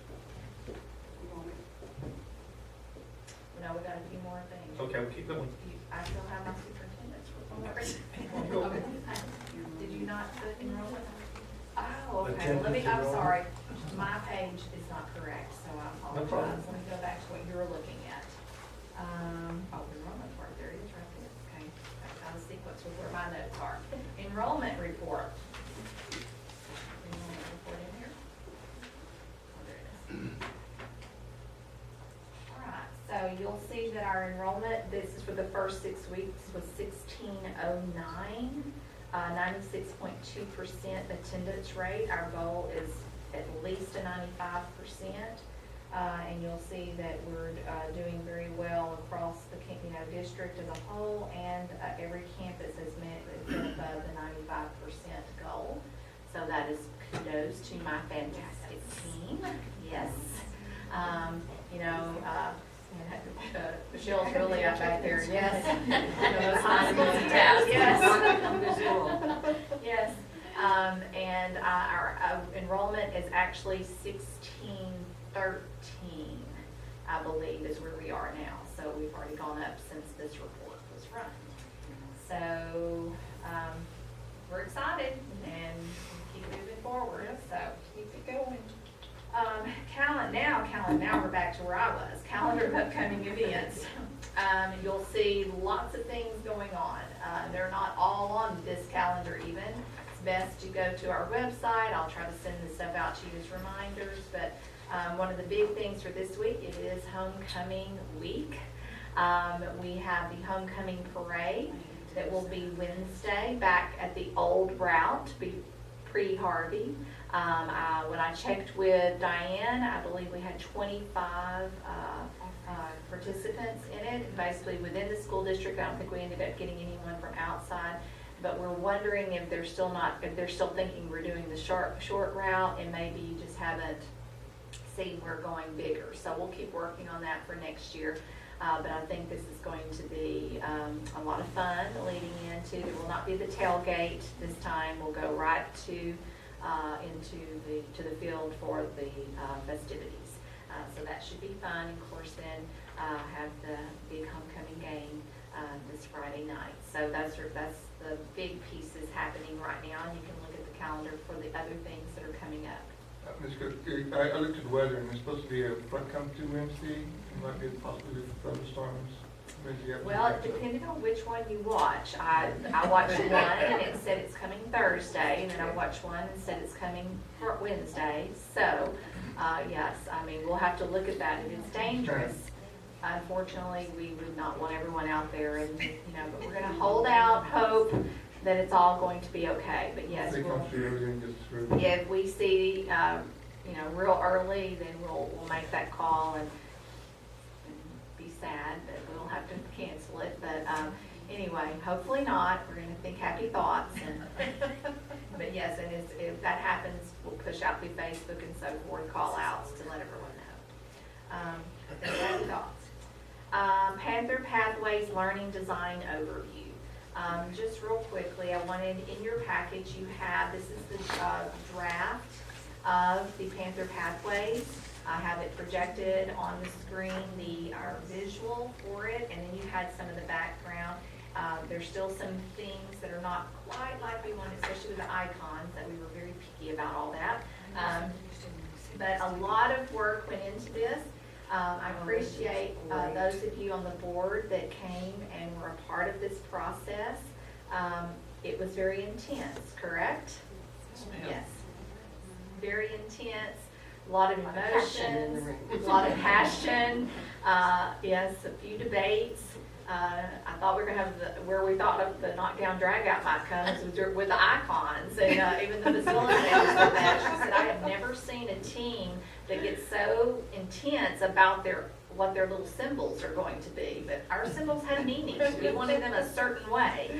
No, we got a few more things. Okay, we'll keep going. I still have my superintendent's report. Go. Did you not put enrollment? Oh, okay, well, Attendance I'm enrollment? sorry, my page is not correct, so I No problem. apologize. Let me go back to what you were looking at. Oh, enrollment report, there it is right there, okay. That's out of sequence with where my notes are. Enrollment report. Enrollment report in here. Oh, there it is. All right, so you'll see that our enrollment, this is for the first 6 weeks, was 1609. 96.2% attendance rate. Our goal is at least a 95%. And you'll see that we're doing very well across the district as a whole, and every campus has been above the 95% goal. So that is kudos to my fantastic team. Yes. Michelle's really up back there, yes. Those high schools and tests, yes. Yes, and our enrollment is actually 1613, I believe, is where we are now. So we've already gone up since this report was run. So we're excited and keep moving forward, so keep it going. Now we're back to where I was. Calendar of upcoming events. You'll see lots of things going on. They're not all on this calendar even. It's best to go to our website. I'll try to send this stuff out to you as reminders, but one of the big things for this week, it is homecoming week. We have the homecoming parade that will be Wednesday back at the old route, pre-Harvey. When I checked with Diane, I believe we had 25 participants in it, basically within the school district. I don't think we ended up getting anyone from outside, but we're wondering if they're still thinking we're doing the short route and maybe just haven't see we're going bigger. So we'll keep working on that for next year. But I think this is going to be a lot of fun leading into. It will not be the tailgate this time. We'll go right to into the field for the festivities. So that should be fun. Of course, then have the big homecoming game this Friday night. So that's the big pieces happening right now. And you can look at the calendar for the other things that are coming up. Ms. Cook, I looked at the weather, and it's supposed to be a front come to Wednesday. It might be a possibility for thunderstorms Wednesday afternoon. Well, it depended on which one you watch. I watched one and it said it's coming Thursday, and then I watched one and said it's coming for Wednesday. So, yes, I mean, we'll have to look at that. If it's dangerous, unfortunately, we would not want everyone out there, and but we're going to hold out hope that it's all going to be okay. But yes, They come through, everything gets through. if we see, real early, then we'll make that call and be sad that we'll have to cancel it. But anyway, hopefully not. We're going to think happy thoughts. But yes, and if that happens, we'll push out through Facebook and so forth, call outs to let everyone know. Happy thoughts. Panther Pathways Learning Design Overview. Just real quickly, I wanted in your package this is the draft of the Panther Pathways. I have it projected on the screen, our visual for it, and then you had some of the background. There's still some things that are not quite like we wanted, especially with the icons, that we were very picky about all that. But a lot of work went into this. I appreciate those of you on the board that came and were a part of this process. It was very intense, correct? Yes. Very intense, a lot of emotions, a lot of passion, yes, a few debates. I thought we were going to have where we thought of the knockdown dragout might come with the icons, and even the facilitators said that. She said, I have never seen a team that gets so intense about what their little symbols are going to be. But our symbols had meanings. We wanted them a certain way.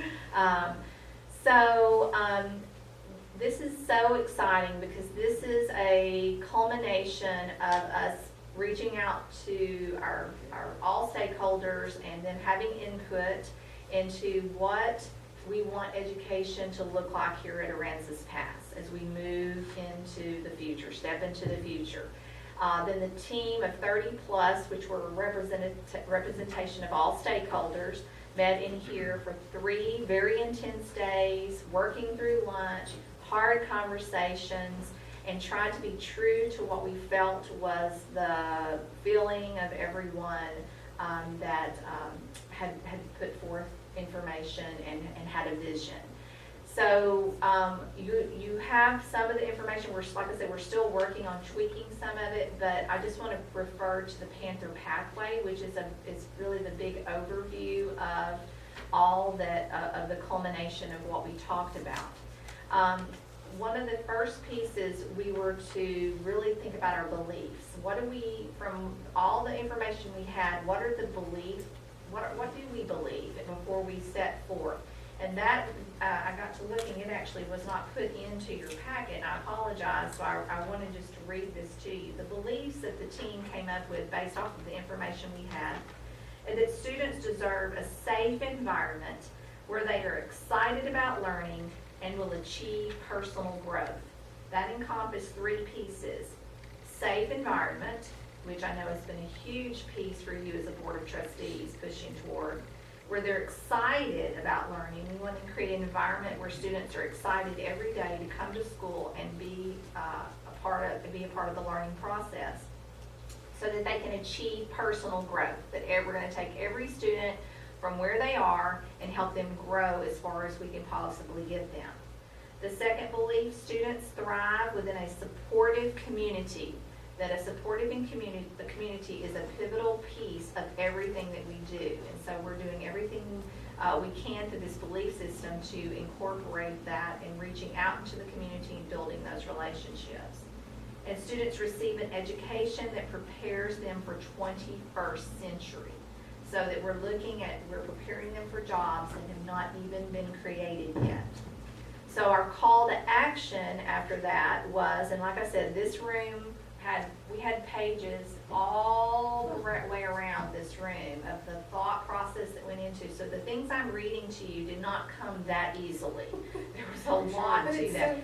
This is so exciting because this is a culmination of us reaching out to our all stakeholders and then having input into what we want education to look like here at Aransas Pass as we move into the future, step into the future. Then the team of 30 plus, which were representation of all stakeholders, met in here for 3 very intense days, working through lunch, hard conversations, and tried to be true to what we felt was the feeling of everyone that had put forth information and had a vision. So you have some of the information. Like I said, we're still working on tweaking some of it, but I just want to refer to the Panther Pathway, which is really the big overview of all that of the culmination of what we talked about. One of the first pieces, we were to really think about our beliefs. From all the information we had, what are the beliefs? What do we believe before we set forth? And that, I got to looking, it actually was not put into your packet, and I apologize, so I wanted just to read this to you. The beliefs that the team came up with based off of the information we had, is that students deserve a safe environment where they are excited about learning and will achieve personal growth. That encompassed 3 pieces. Safe environment, which I know has been a huge piece for you as a board of trustees pushing toward, where they're excited about learning. We want to create an environment where students are excited every day to come to school and be a part of the learning process, so that they can achieve personal growth. That we're going to take every student from where they are and help them grow as far as we can possibly get them. The second belief, students thrive within a supportive community. That a supportive community is a pivotal piece of everything that we do. And so we're doing everything we can through this belief system to incorporate that and reaching out into the community and building those relationships. And students receive an education that prepares them for 21st century. So that we're preparing them for jobs that have not even been created yet. So our call to action after that was, and like I said, this room we had pages all the way around this room of the thought process that went into. So the things I'm reading to you did not come that easily. There was a lot to that.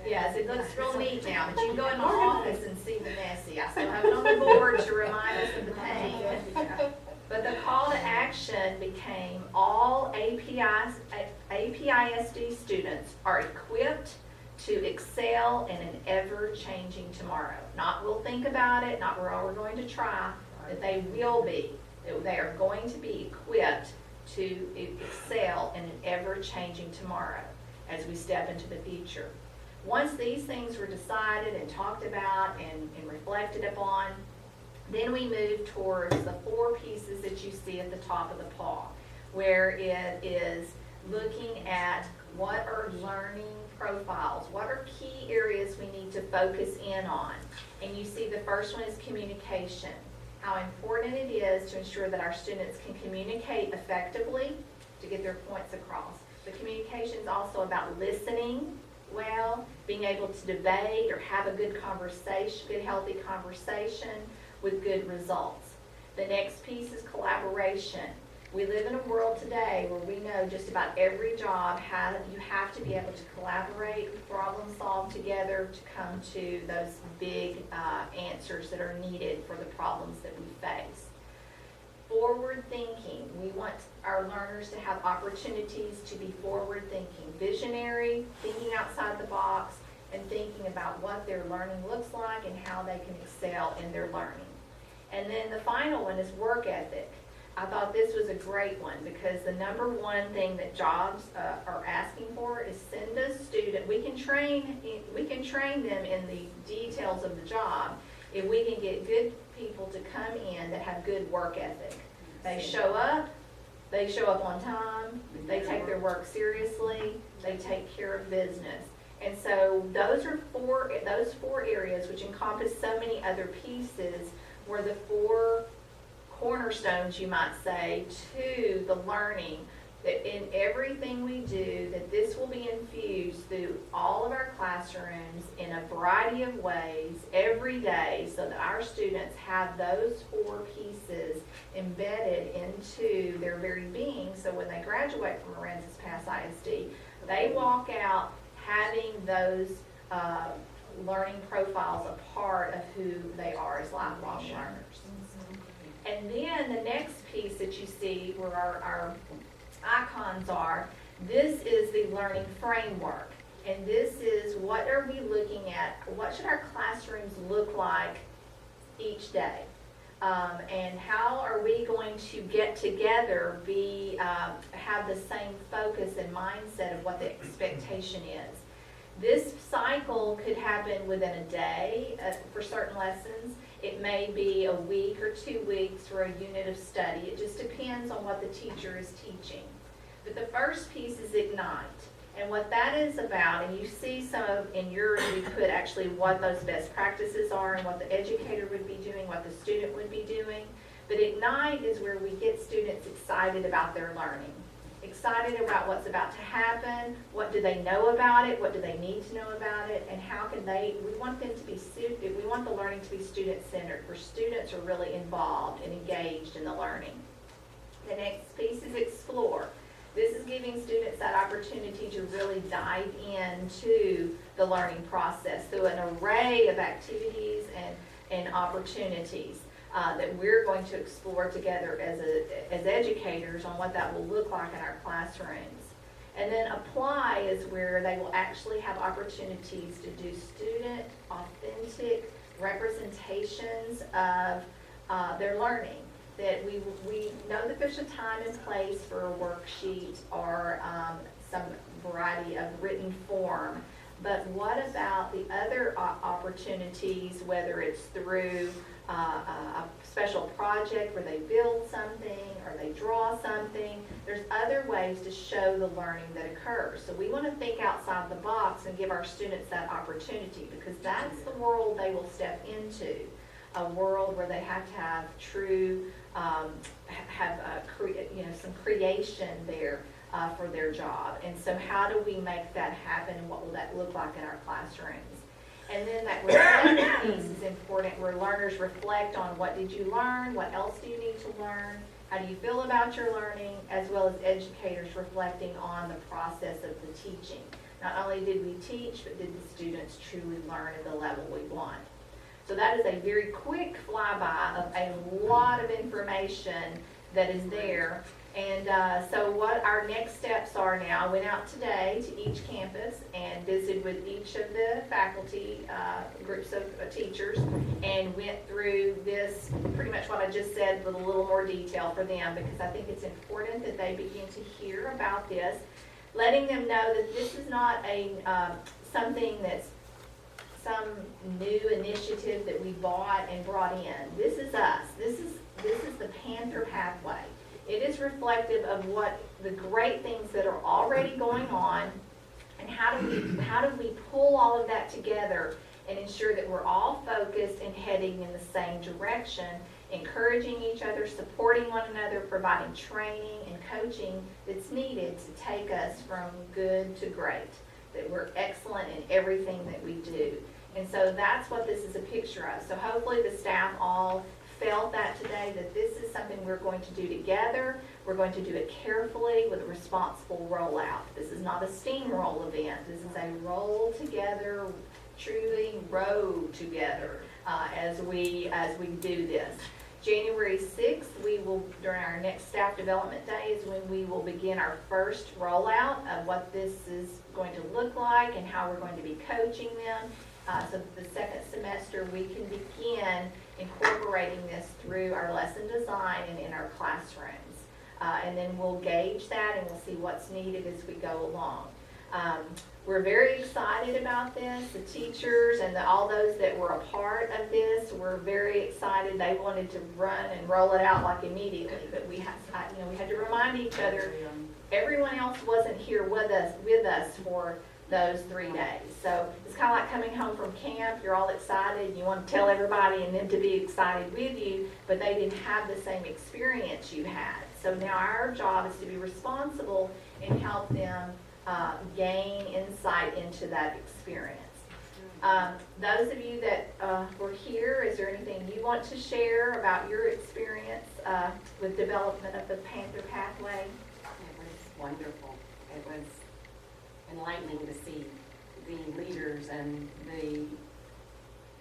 Yes, it looks real neat now, but you can go in my office and see the messy. I still have it on the board to remind us of the pain. But the call to action became all APISD students are equipped to excel in an ever-changing tomorrow. Not we'll think about it, not we're going to try, but they will be. They are going to be equipped to excel in an ever-changing tomorrow as we step into the future. Once these things were decided and talked about and reflected upon, then we move towards the 4 pieces that you see at the top of the paw, where it is looking at what are learning profiles, what are key areas we need to focus in on. And you see the first one is communication, how important it is to ensure that our students can communicate effectively to get their points across. But communication is also about listening well, being able to debate or have a good conversation, good healthy conversation with good results. The next piece is collaboration. We live in a world today where we know just about every job you have to be able to collaborate, problem solve together to come to those big answers that are needed for the problems that we face. Forward thinking. We want our learners to have opportunities to be forward thinking, visionary, thinking outside the box, and thinking about what their learning looks like and how they can excel in their learning. And then the final one is work ethic. I thought this was a great one because the number one thing that jobs are asking for is send a student. We can train them in the details of the job if we can get good people to come in that have good work ethic. They show up on time, they take their work seriously, they take care of business. And so those four areas, which encompass so many other pieces, were the 4 cornerstones, you might say, to the learning, that in everything we do, that this will be infused through all of our classrooms in a variety of ways every day, so that our students have those 4 pieces embedded into their very being. So when they graduate from Aransas Pass ISD, they walk out having those learning profiles a part of who they are as lifelong learners. And then the next piece that you see where our icons are, this is the learning framework. And this is what are we looking at, what should our classrooms look like each day? And how are we going to get together, have the same focus and mindset of what the expectation is. This cycle could happen within a day for certain lessons. It may be a week or 2 weeks for a unit of study. It just depends on what the teacher is teaching. But the first piece is Ignite. And what that is about, and you see some of, in yours, we put actually what those best practices are and what the educator would be doing, what the student would be doing. But Ignite is where we get students excited about their learning. Excited about what's about to happen, what do they know about it, what do they need to know about it, and how can we want them to be, we want the learning to be student-centered, where students are really involved and engaged in the learning. The next piece is Explore. This is giving students that opportunity to really dive into the learning process through an array of activities and opportunities. That we're going to explore together as educators on what that will look like in our classrooms. And then Apply is where they will actually have opportunities to do student authentic representations of their learning. That we know that there's a time and place for a worksheet or some variety of written form. But what about the other opportunities, whether it's through a special project where they build something or they draw something? There's other ways to show the learning that occurs. So we want to think outside the box and give our students that opportunity, because that's the world they will step into, a world where they have to have true, some creation there for their job. And so how do we make that happen, and what will that look like in our classrooms? And then that reflect piece is important, where learners reflect on what did you learn, what else do you need to learn, how do you feel about your learning, as well as educators reflecting on the process of the teaching. Not only did we teach, but did the students truly learn at the level we want. So that is a very quick flyby of a lot of information that is there. And so what our next steps are now, I went out today to each campus and visited with each of the faculty, groups of teachers, and went through this, pretty much what I just said, with a little more detail for them, because I think it's important that they begin to hear about this, letting them know that this is not a something that's some new initiative that we bought and brought in. This is us. This is the Panther Pathway. It is reflective of what the great things that are already going on, and how do we pull all of that together and ensure that we're all focused and heading in the same direction, encouraging each other, supporting one another, providing training and coaching that's needed to take us from good to great, that we're excellent in everything that we do. And so that's what this is a picture of. So hopefully the staff all felt that today, that this is something we're going to do together. We're going to do it carefully with a responsible rollout. This is not a steamroll event. This is a roll together, truly row together as we do this. January 6th, we will, during our next staff development day, is when we will begin our first rollout of what this is going to look like and how we're going to be coaching them. So the second semester, we can begin incorporating this through our lesson design and in our classrooms. And then we'll gauge that and we'll see what's needed as we go along. We're very excited about this. The teachers and all those that were a part of this were very excited. They wanted to run and roll it out like immediately, but we had to remind each other, everyone else wasn't here with us for those 3 days. So it's kind of like coming home from camp. You're all excited and you want to tell everybody and them to be excited with you, but they didn't have the same experience you had. So now our job is to be responsible and help them gain insight into that experience. Those of you that were here, is there anything you want to share about your experience with development of the Panther Pathway? It was wonderful. It was enlightening to see the leaders and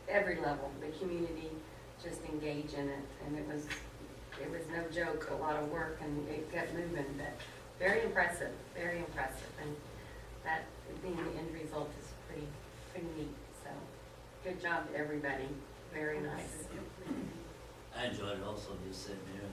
every level, the community just engage in it. And it was no joke, a lot of work, and it kept moving. But very impressive, and that being the end result is pretty neat. So good job to everybody. Very nice. I enjoyed it also, just sitting there,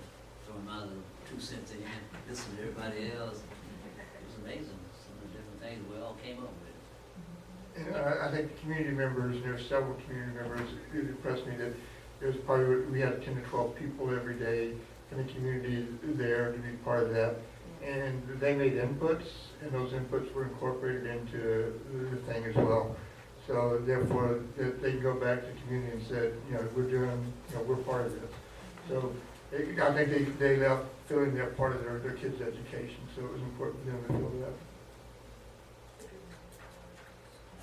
throwing my little 2 cents in, listening to everybody else. It was amazing, some of the different things we all came up with. And I think the community members, and there were several community members, it impressed me that it was probably, we had 10 to 12 people every day in the community there to be part of that. And they made inputs, and those inputs were incorporated into the thing as well. So therefore, they can go back to the community and said, we're part of this. So I think they left feeling they're part of their kids' education. So it was important for them to feel that.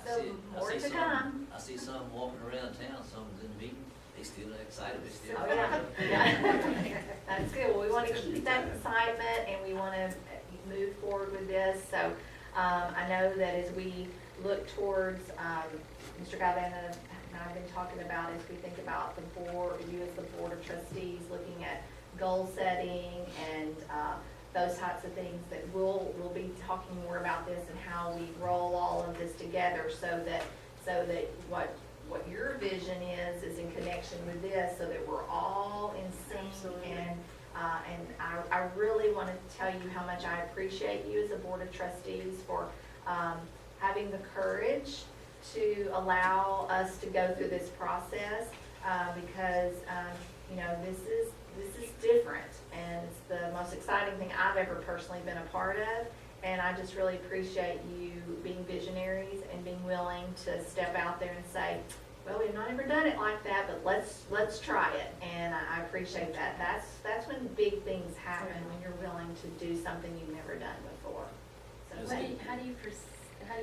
So more to come. I see some walking around town, someone's in the meeting, they still excited, they still. Oh, yeah. That's good. Well, we want to keep that excitement and we want to move forward with this. So I know that as we look towards, Mr. Galvana and I have been talking about, as we think about the board, you as the Board of Trustees, looking at goal setting and those types of things, that we'll be talking more about this and how we roll all of this together so that what your vision is in connection with this, so that we're all in sync. Absolutely. And I really want to tell you how much I appreciate you as a Board of Trustees for having the courage to allow us to go through this process because this is different, and it's the most exciting thing I've ever personally been a part of. And I just really appreciate you being visionaries and being willing to step out there and say, well, we've not ever done it like that, but let's try it. And I appreciate that. That's when big things happen, when you're willing to do something you've never done before. So How do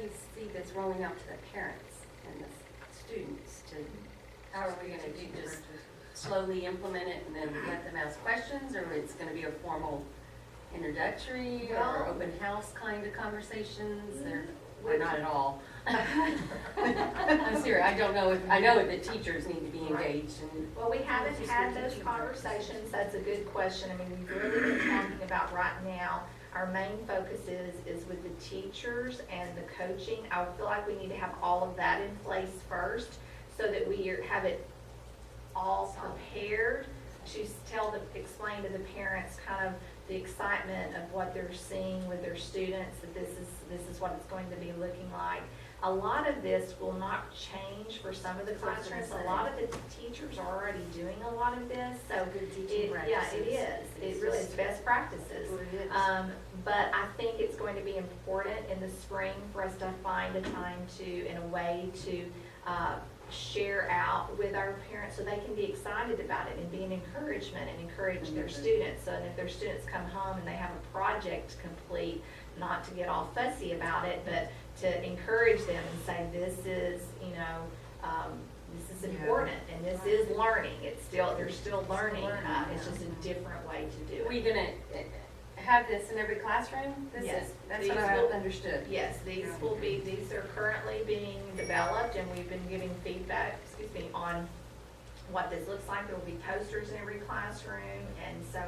you see this rolling out to the parents and the students to, how are we gonna do, just slowly implement it and then let them ask questions, or it's gonna be a formal introductory or Well- open house kind of conversations, or not at all? I'm serious, I don't know I know that teachers need to be engaged and. Well, we haven't had those conversations, that's a good question. I mean, we've really been talking about right now, our main focus is with the teachers and the coaching. I feel like we need to have all of that in place first, so that we have it all prepared to explain to the parents kind of the excitement of what they're seeing with their students, that this is what it's going to be looking like. A lot of this will not change for some of the classrooms. A lot of the teachers are already doing a lot of this, so Good teaching yeah, it is. It really is best practices. But I think it's going to be important in the spring for us to find a time to, in a way to share out with our parents so they can be excited about it and be an encouragement and encourage their students. So, and if their students come home and they have a project to complete, not to get all fussy about it, but to encourage them and say, this is, this is important and this is learning. They're still learning. It's just a different way to do Are we it. gonna have this in every classroom? Yes. That's what I understood. Yes, these are currently being developed, and we've been giving feedback, on what this looks like. There will be posters in every classroom, and so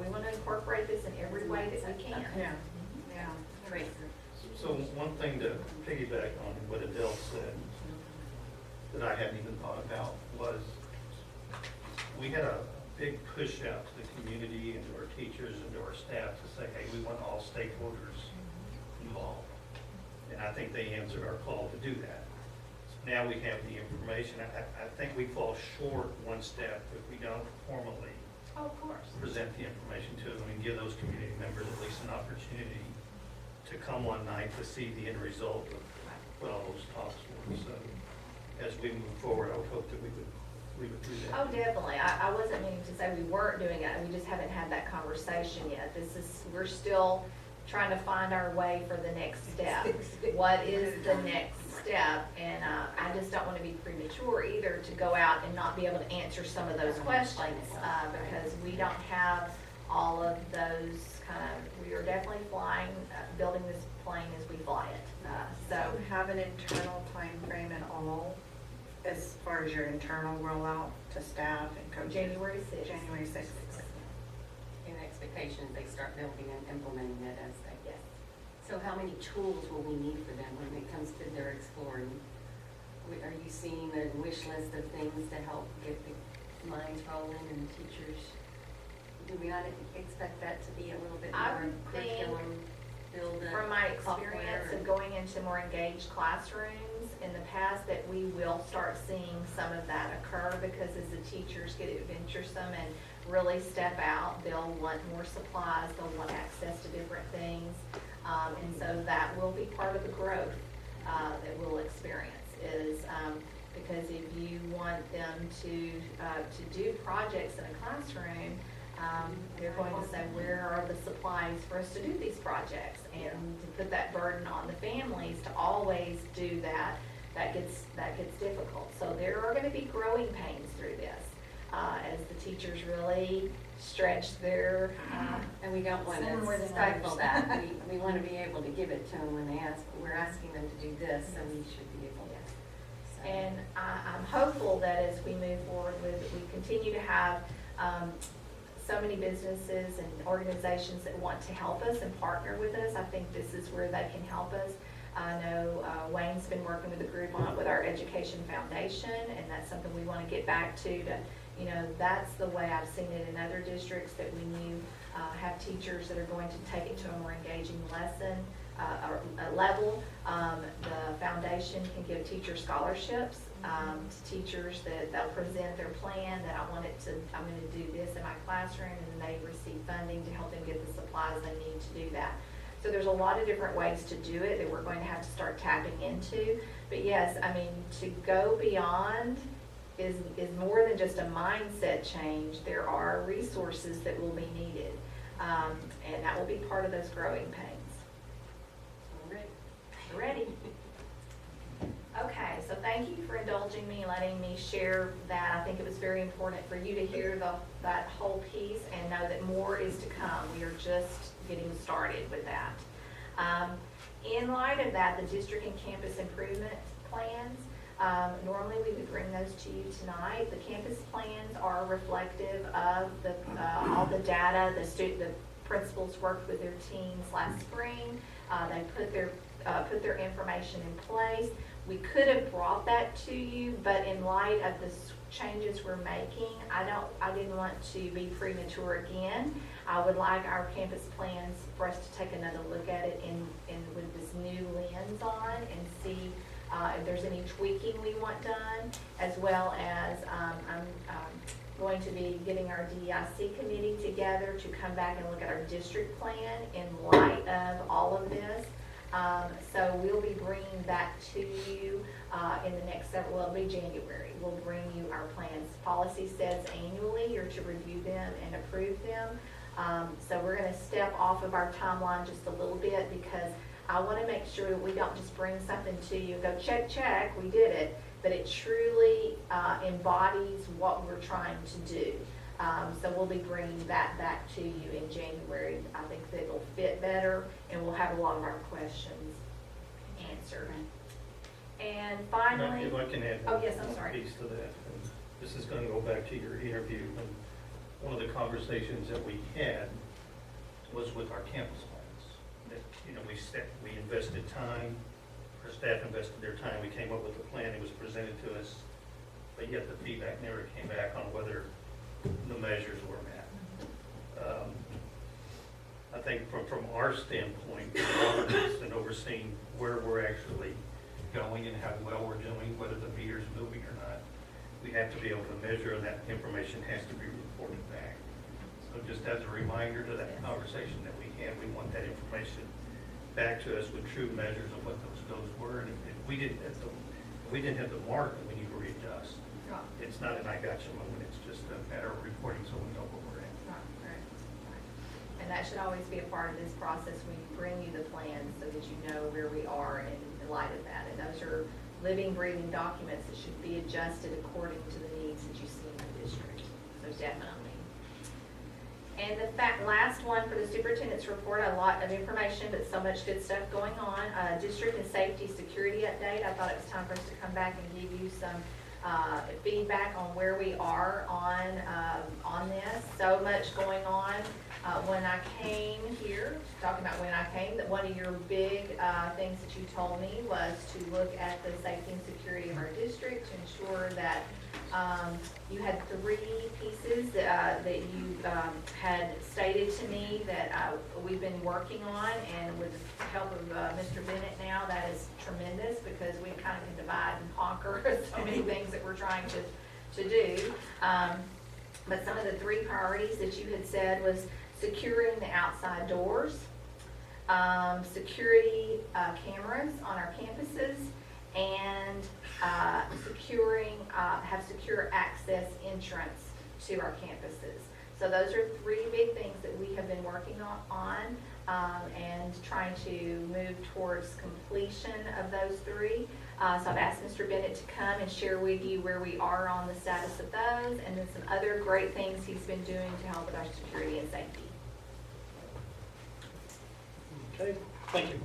we want to incorporate this in every way that we can. Yeah. Yeah. Great. So one thing to piggyback on what Adele said that I hadn't even thought about was we had a big push out to the community and to our teachers and to our staff to say, hey, we want all stakeholders involved. And I think they answered our call to do that. So now we have the information. I think we fall short one step if we don't formally Oh, of course. present the information to them and give those community members at least an opportunity to come one night to see the end result of what all those talks were. So as we move forward, I would hope that we would do that. Oh, definitely. I wasn't meaning to say we weren't doing it. We just haven't had that conversation yet. We're still trying to find our way for the next step. What is the next step? And I just don't want to be premature either to go out and not be able to answer some of those questions because we don't have all of those we are definitely flying, building this plane as we fly it. So have an internal time frame at all as far as your internal rollout to staff and coaches? January 6th. January 6th. In expectations, they start building and implementing it as they. Yes. So how many tools will we need for them when it comes to their exploring? Are you seeing a wish list of things to help get the minds rolling and the teachers? Do we not expect that to be a little bit I more would think, curriculum build up? from my experience of going into more engaged classrooms in the past, that we will start seeing some of that occur because as the teachers get adventuresome and really step out, they'll want more supplies, they'll want access to different things. And so that will be part of the growth that we'll experience is because if you want them to do projects in a classroom, they're going to say, where are the supplies for us to do these projects? And to put that burden on the families to always do that, that gets difficult. So there are going to be growing pains through this as the teachers really stretch their. And we don't want Some more to than stifle others. that. We want to be able to give it to them when they ask. We're asking them to do this, so we should be able to. So. And I'm hopeful that as we move forward with, we continue to have so many businesses and organizations that want to help us and partner with us. I think this is where they can help us. I know Wayne's been working with the group on it with our Education Foundation, and that's something we want to get back to. That's the way I've seen it in other districts, that when you have teachers that are going to take it to a more engaging lesson or a level, the foundation can give teacher scholarships to teachers that they'll present their plan that I'm going to do this in my classroom, and then they receive funding to help them get the supplies they need to do that. So there's a lot of different ways to do it that we're going to have to start tapping into. But yes, I mean, to go beyond is more than just a mindset change. There are resources that will be needed, and that will be part of those growing pains. All right. Ready? Okay, so thank thank you for indulging me and letting me share that. I think it was very important for you to hear that whole piece and know that more is to come. We are just getting started with that. In light of that, the district and campus improvement plans, normally we would bring those to you tonight. The campus plans are reflective of all the data the principals worked with their teams last spring. They put their information in place. We could have brought that to you, but in light of the changes we're making, I didn't want to be premature again. I would like our campus plans for us to take another look at it with this new lens on and see if there's any tweaking we want done, as well as I'm going to be getting our DEIC committee together to come back and look at our district plan in light of all of this. So we'll be bringing that to you in the next several, well, it'll be January. We'll bring you our plans. Policy says annually you're to review them and approve them. So we're going to step off of our timeline just a little bit because I want to make sure that we don't just bring something to you and go check, we did it, but it truly embodies what we're trying to do. So we'll be bringing that back to you in January. I think that it'll fit better and we'll have a lot of our questions answered. And finally, If I can add oh yes, I'm sorry. piece to that. And this is going to go back to your interview. And one of the conversations that we had was with our campus plans. That, you know, we invested time, our staff invested their time. We came up with a plan. It was presented to us, but yet the feedback never came back on whether the measures were met. I think from our standpoint, and overseeing where we're actually going and how well we're doing, whether the meter's moving or not, we have to be able to measure, and that information has to be reported back. So just as a reminder to that conversation that we had, we want that information back to us with true measures of what those goals were. And if we didn't have the mark, we need to readjust. Right. It's not an I got you moment, it's just a matter of reporting so we know what we're at. Right. And that should always be a part of this process when you bring you the plans so that you know where we are in light of that. And those are living, breathing documents that should be adjusted according to the needs that you see in the district. So definitely. And the last one for the superintendent's report, a lot of information, but so much good stuff going on. District and safety security update. I thought it was time for us to come back and give you some feedback on where we are on this. So much going on. When I came here, talking about when I came, that one of your big things that you told me was to look at the safety and security of our district to ensure that you had 3 pieces that you had stated to me that we've been working on, and with the help of Mr. Bennett now, that is tremendous because we kind of can divide and conquer so many things that we're trying to do. But some of the 3 priorities that you had said was securing the outside doors, security cameras on our campuses, and have secure access entrance to our campuses. So those are 3 big things that we have been working on and trying to move towards completion of those 3. So I've asked Mr. Bennett to come and share with you where we are on the status of those, and then some other great things he's been doing to help with our security and safety. Okay, thank you.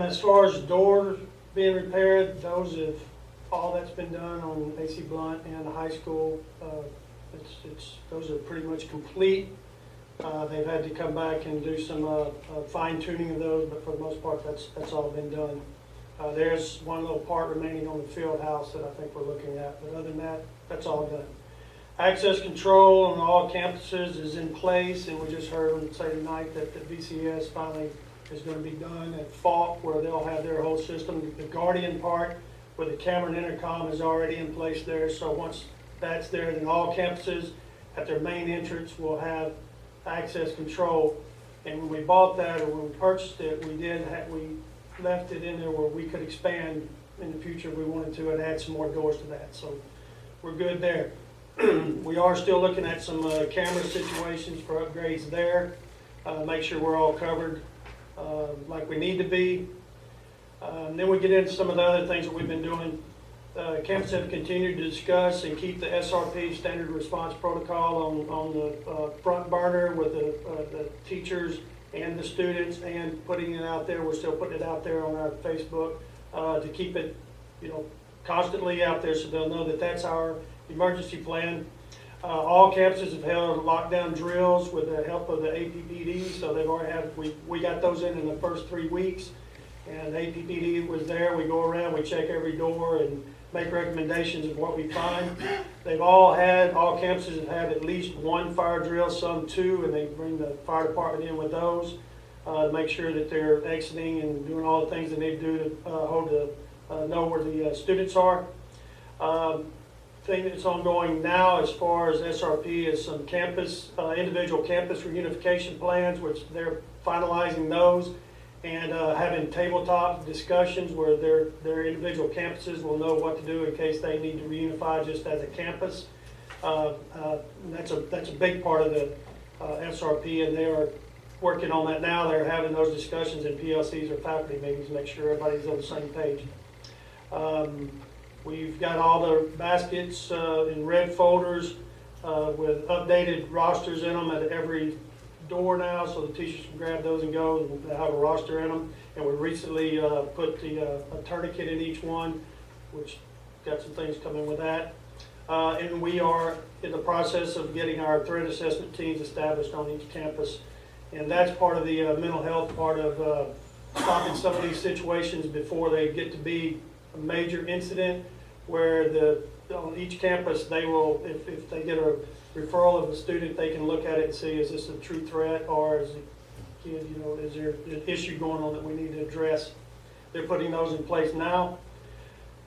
As far as doors being repaired, all that's been done on AC Blunt and the high school. Those are pretty much complete. They've had to come back and do some fine tuning of those, but for the most part, that's all been done. There's one little part remaining on the field house that I think we're looking at, but other than that, that's all done. Access control on all campuses is in place, and we just heard them say tonight that the VCS finally is going to be done at Falk, where they'll have their whole system. The Guardian part, where the camera and intercom is already in place there, so once that's there, then all campuses at their main entrance will have access control. And when we bought that, or when we purchased it, we left it in there where we could expand in the future if we wanted to and add some more doors to that. So we're good there. We are still looking at some camera situations for upgrades there. Make sure we're all covered like we need to be. Then we get into some of the other things that we've been doing Campus have continued to discuss and keep the SRP, Standard Response Protocol, on the front burner with the teachers and the students, and putting it out there. We're still putting it out there on our Facebook to keep it, constantly out there so they'll know that that's our emergency plan. All campuses have held lockdown drills with the help of the APPD, so they've already we got those in the first 3 weeks, and APPD was there. We go around, we check every door and make recommendations of what we find. All campuses have had at least one fire drill, some two, and they bring the fire department in with those to make sure that they're exiting and doing all the things they need to do to know where the students are. Thing that's ongoing now as far as SRP is some individual campus reunification plans, which they're finalizing those, and having tabletop discussions where their individual campuses will know what to do in case they need to reunify just as a campus. That's a big part of the SRP, and they are working on that now. They're having those discussions in PLCs or faculty meetings to make sure everybody's on the same page. We've got all the baskets in red folders with updated rosters in them at every door now, so the teachers can grab those and go, and they have a roster in them. And we recently put a tourniquet in each one, which got some things coming with that. And we are in the process of getting our threat assessment teams established on each campus. And that's part of the mental health part of stopping some of these situations before they get to be a major incident, where on each campus they will, if they get a referral of a student, they can look at it and see, is this a true threat, or is is there an issue going on that we need to address? They're putting those in place now.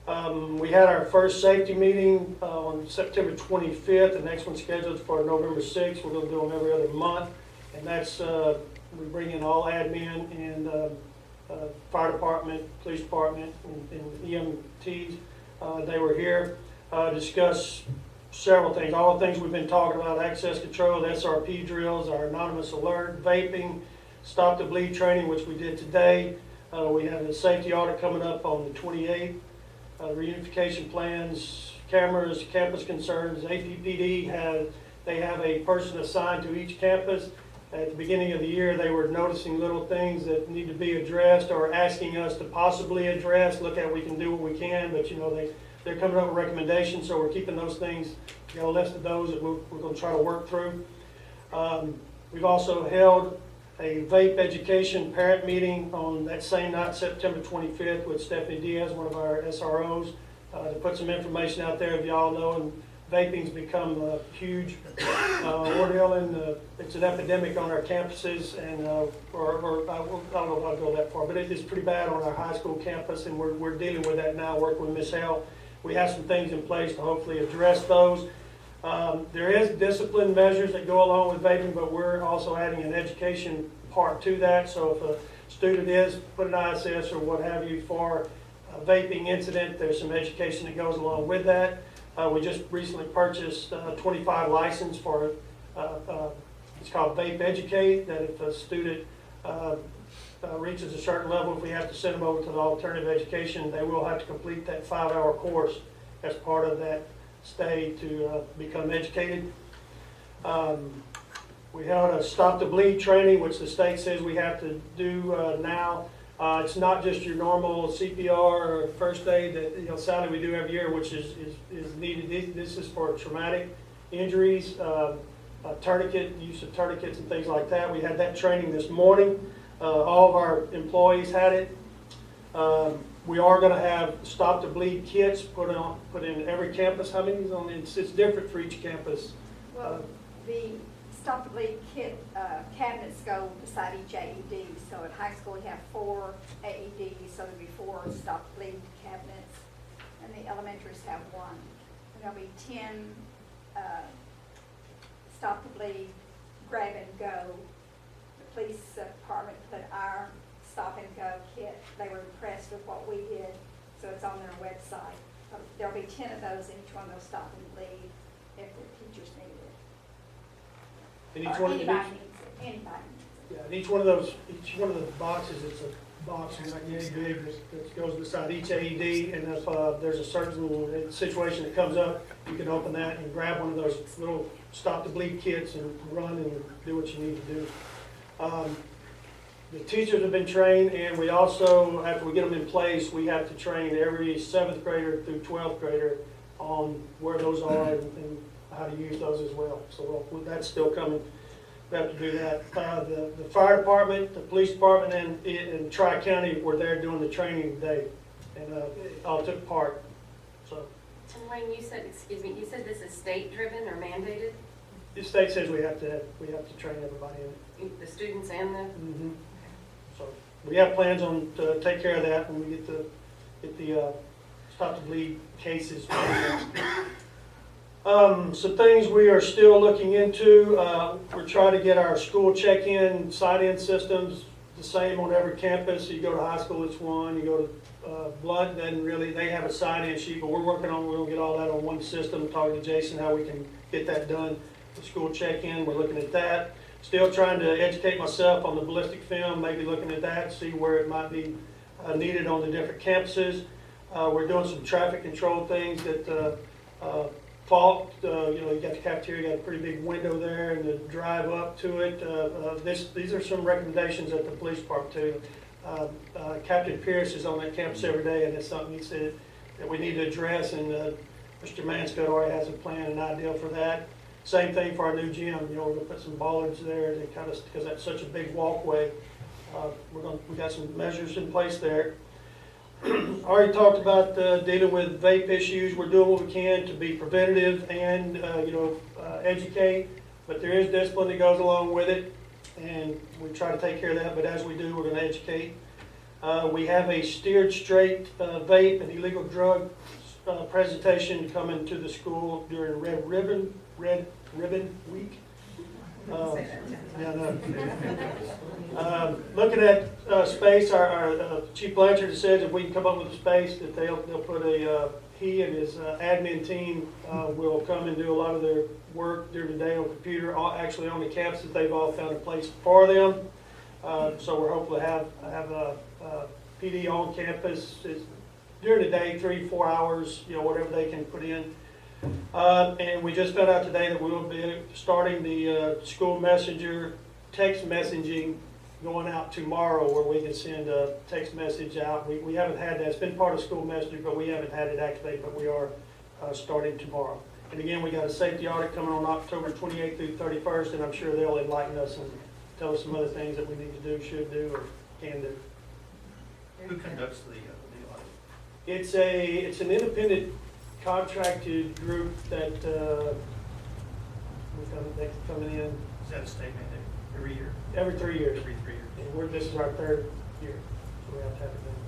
We had our first safety meeting on September 25th. The next one's scheduled for November 6th. We're going to do them every other month, and that's we bring in all admin and fire department, police department, and EMTs. They were here, discuss several things, all the things we've been talking about: access control, SRP drills, our anonymous alert, vaping, stop the bleed training, which we did today. We have a safety audit coming up on the 28th, reunification plans, cameras, campus concerns. APPD they have a person assigned to each campus. At the beginning of the year, they were noticing little things that need to be addressed or asking us to possibly address. Look at, we can do what we can, but they're coming up with recommendations, so we're keeping those things. We got a list of those that we're going to try to work through. We've also held a vape education parent meeting on that same night, September 25th, with Stephanie Diaz, one of our SROs, to put some information out there. If y'all know, and vaping's become a huge ordeal, and it's an epidemic on our campuses, and I don't know if I'll go that far, but it is pretty bad on our high school campus, and we're dealing with that now, working with Ms. Hale. We have some things in place to hopefully address those. There is discipline measures that go along with vaping, but we're also adding an education part to that. So if a student is put an ISS or what have you for a vaping incident, there's some education that goes along with that. We just recently purchased 25 license for, it's called Vape Educate, that if a student reaches a certain level, if we have to send them over to the alternative education, they will have to complete that 5-hour course as part of that stay to become educated. We held a Stop the Bleed training, which the state says we have to do now. It's not just your normal CPR or first aid that sadly we do every year, which is needed. This is for traumatic injuries, tourniquet, use of tourniquets and things like that. We had that training this morning. All of our employees had it. We are going to have Stop the Bleed kits put in every campus. How many is on? It's different for each campus. Well, the Stop the Bleed kit cabinets go beside each AED. So at high school we have 4 AEDs, so there'll be 4 Stop the Bleed cabinets, and the elementaries have 1. And there'll be 10 Stop the Bleed grab and go. The police department put our Stop and Go kit. They were impressed with what we did, so it's on their website. There'll be 10 of those in each one of those Stop and Bleed if the teachers need it. And Or anybody needs it. Anybody needs it. Yeah, and each one of the boxes, it's a box like yay big that goes beside each AED, and if there's a certain situation that comes up, you can open that and grab one of those little stop the bleed kits and run and do what you need to do. The teachers have been trained, and we also, after we get them in place, we have to train every 7th grader through 12th grader on where those are and how to use those as well. So that's still coming. We have to do that. The fire department, the police department, and Tri-County were there doing the training today, and all took part. So And Wayne, you said, excuse me, you said this is state-driven or mandated? the state says we have to train everybody in it. The students and the? Mm-hmm. So we have plans on to take care of that when we get the stop the bleed cases. Some things we are still looking into. We're trying to get our school check-in, sign-in systems the same on every campus. You go to high school, it's one. You go to Blunt, then really they have a sign-in sheet, but we're working on, we're gonna get all that on one system. Talking to Jason how we can get that done. The school check-in, we're looking at that. Still trying to educate myself on the ballistic film, maybe looking at that, see where it might be needed on the different campuses. We're doing some traffic control things that Falk, you got the cafeteria, you got a pretty big window there, and the drive up to it. These are some recommendations at the police department too. Captain Pierce is on that campus every day, and it's something he said that we need to address, and Mr. Mansfield already has a plan and idea for that. Same thing for our new gym. We're going to put some bollards there to kind of, because that's such a big walkway. We got some measures in place there. Already talked about dealing with vape issues. We're doing what we can to be preventative and educate, but there is discipline that goes along with it, and we try to take care of that. But as we do, we're going to educate. We have a steered straight vape and illegal drug presentation coming to the school during Red Ribbon Week. Looking at space, our Chief Blanchard says if we can come up with a space that they'll put he and his admin team will come and do a lot of their work during the day on computer, actually on the campuses. They've all found a place for them. So we're hopeful to have a PD on campus during the day, 3-4 hours, whatever they can put in. And we just found out today that we will be starting the school messenger text messaging going out tomorrow, where we can send a text message out. We haven't had that. It's been part of school messenger, but we haven't had it activated, but we are starting tomorrow. And again, we got a safety audit coming on October 28th through 31st, and I'm sure they'll enlighten us and tell us some other things that we need to do, should do, or can do. Who conducts the audit? It's an independent contracted group that they're coming in. Is that a state mandate every year? Every 3 years. Every 3 years. And this is our 3rd year, so we have to have it done.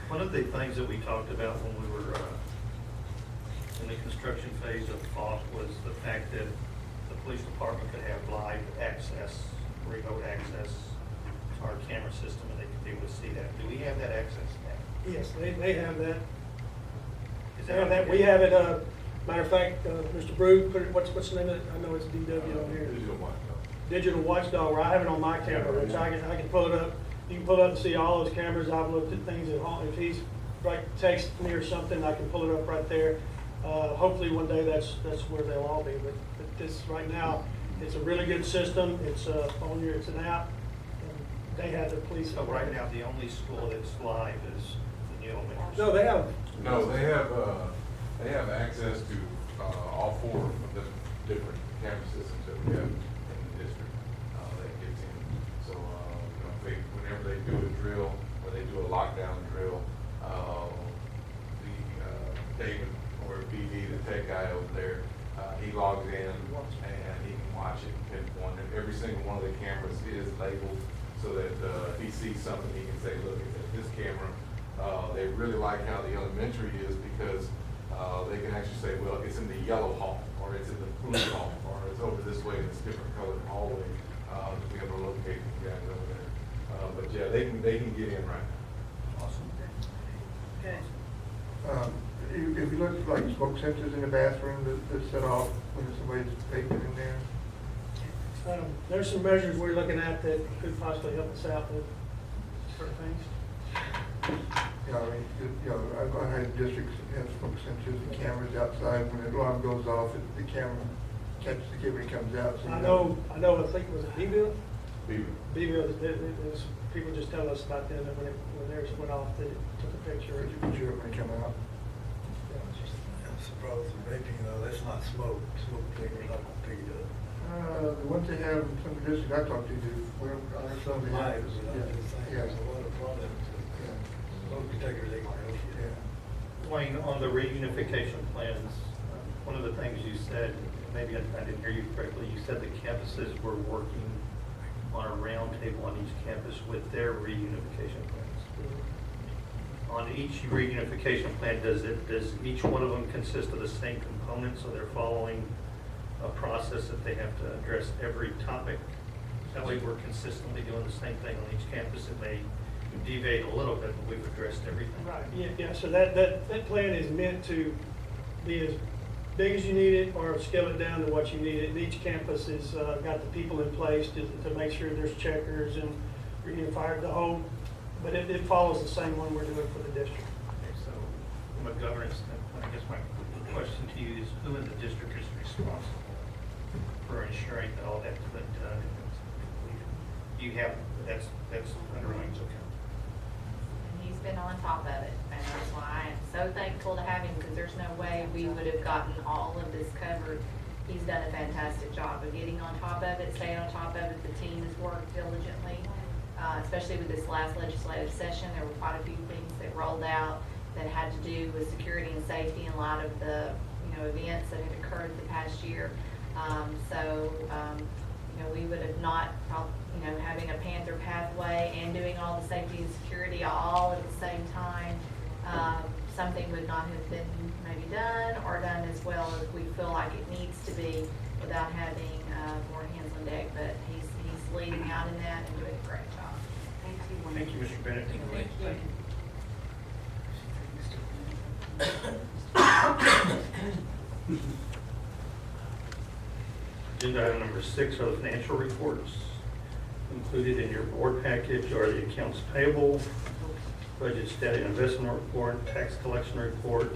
One of the things that we talked about when we were in the construction phase of FOSS was the fact that the police department could have live access, remote access to our camera system, and they could be able to see that. Do we have that access now? Yes, they have that. Is They have that. We have it. Matter of fact, Mr. Brew put it. What's the name of it? I know it's DW on here. Digital Watchdog. Where I have it on my camera, which I can pull it up. You can pull it up and see all those cameras. I've looked at things at home. If he's text me or something, I can pull it up right there. Hopefully one day that's where they'll all be. But this right now, it's a really good system. It's on your. It's an app. And they have the police. So right now, the only school that's live is the New Elementary. No, they have. No, they have access to all 4 of the different camera systems that we have in the district that gets in. So whenever they do a drill or they do a lockdown drill, David or PD, the tech guy over there, he logs in and he can watch it and pinpoint it. Every single one of the cameras is labeled so that if he sees something, he can say, look, at this camera. They really like how the elementary is because they can actually say, well, it's in the yellow hall, or it's in the blue hall, or it's over this way in this different colored hallway to be able to locate the guys over there. But yeah, they can get in right now. Awesome. Good. If you look at like smoke sensors in the bathroom that set off when somebody's vaping in there. There's some measures we're looking at that could possibly help us out with certain things. Yeah, I mean, I had districts that have folks send the cameras outside, when the alarm goes off, the camera catches the kid when he comes out. So I think it was Beville? Beville, there's people just telling us about them, that when theirs went off, they took a picture. Took a picture when he come out. That's the problem with vaping, though, that's not smoke. Smoke detector's not gonna pick it up. The ones they have in some of the districts I talked to do, where, some of the. Live, but I'm just saying, Yeah. there's a lot of products that, smoke detectors, they can help you. Yeah. Dwayne, on the reunification plans, one of the things you said, maybe I didn't hear you correctly, you said the campuses were working on a roundtable on each campus with their reunification plans. On each reunification plan, does each one of them consist of the same components, so they're following a process that they have to address every topic? That way we're consistently doing the same thing on each campus. It may deviate a little bit, but we've addressed everything. Right, yeah, so that plan is meant to be as big as you need it, or scale it down to what you need it. And each campus has got the people in place to make sure there's checkers and reunified the whole, but it follows the same one we're doing for the district. Okay, so from a governance standpoint, I guess my question to you is, who in the district is responsible for ensuring that all that's been done? You have, that's underlying, okay. He's been on top of it, and that's why I am so thankful to have him, because there's no way we would have gotten all of this covered. He's done a fantastic job of getting on top of it, staying on top of it. The team has worked diligently, especially with this last legislative session. There were quite a few things that rolled out that had to do with security and safety in light of the events that had occurred the past year. We would have not, having a Panther pathway and doing all the safety and security all at the same time, something would not have been maybe done or done as well as we feel like it needs to be without having more hands on deck. But he's leading out in that and doing a great job. Thank you. Thank you, Mr. Bennett. Agenda item number 6 are the financial reports. Included in your board package are the accounts payable, budget status investment report, tax collection report,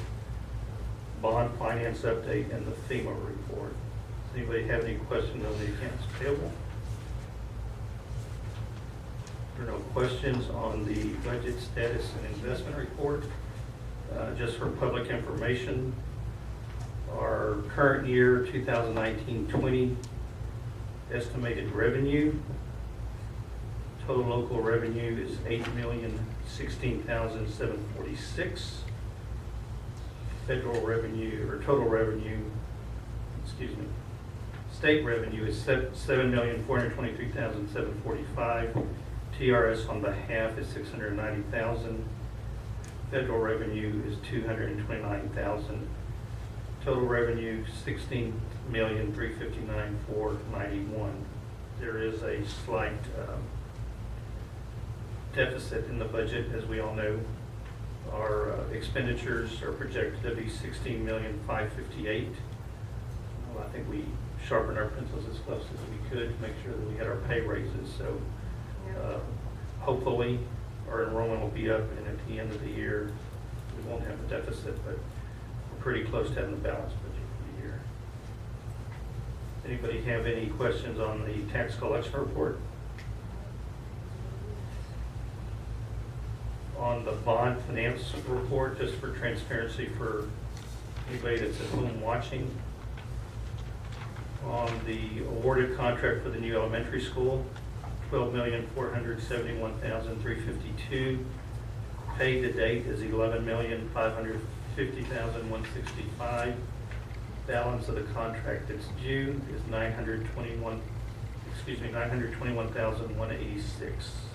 bond finance update, and the FEMA report. Does anybody have any questions on the accounts payable? There are no questions on the budget status and investment report. Just for public information, our current year 2019-20 estimated revenue, total local revenue is $8,016,746. Federal revenue, or total revenue, state revenue is $7,423,745. TRS on behalf is $690,000. Federal revenue is $229,000. Total revenue $16,359,491. There is a slight deficit in the budget, as we all know. Our expenditures are projected to be $16,558,000. Well, I think we sharpened our pencils as close as we could to make sure that we had our pay raises. So hopefully our enrollment will be up, and at the end of the year we won't have a deficit, but we're pretty close to having a balanced budget for the year. Anybody have any questions on the tax collection report? On the bond finance report, just for transparency for anybody that's at home watching, on the awarded contract for the new elementary school, $12,471,352. Paid to date is $11,550,165. Balance of the contract that's due is $921,186.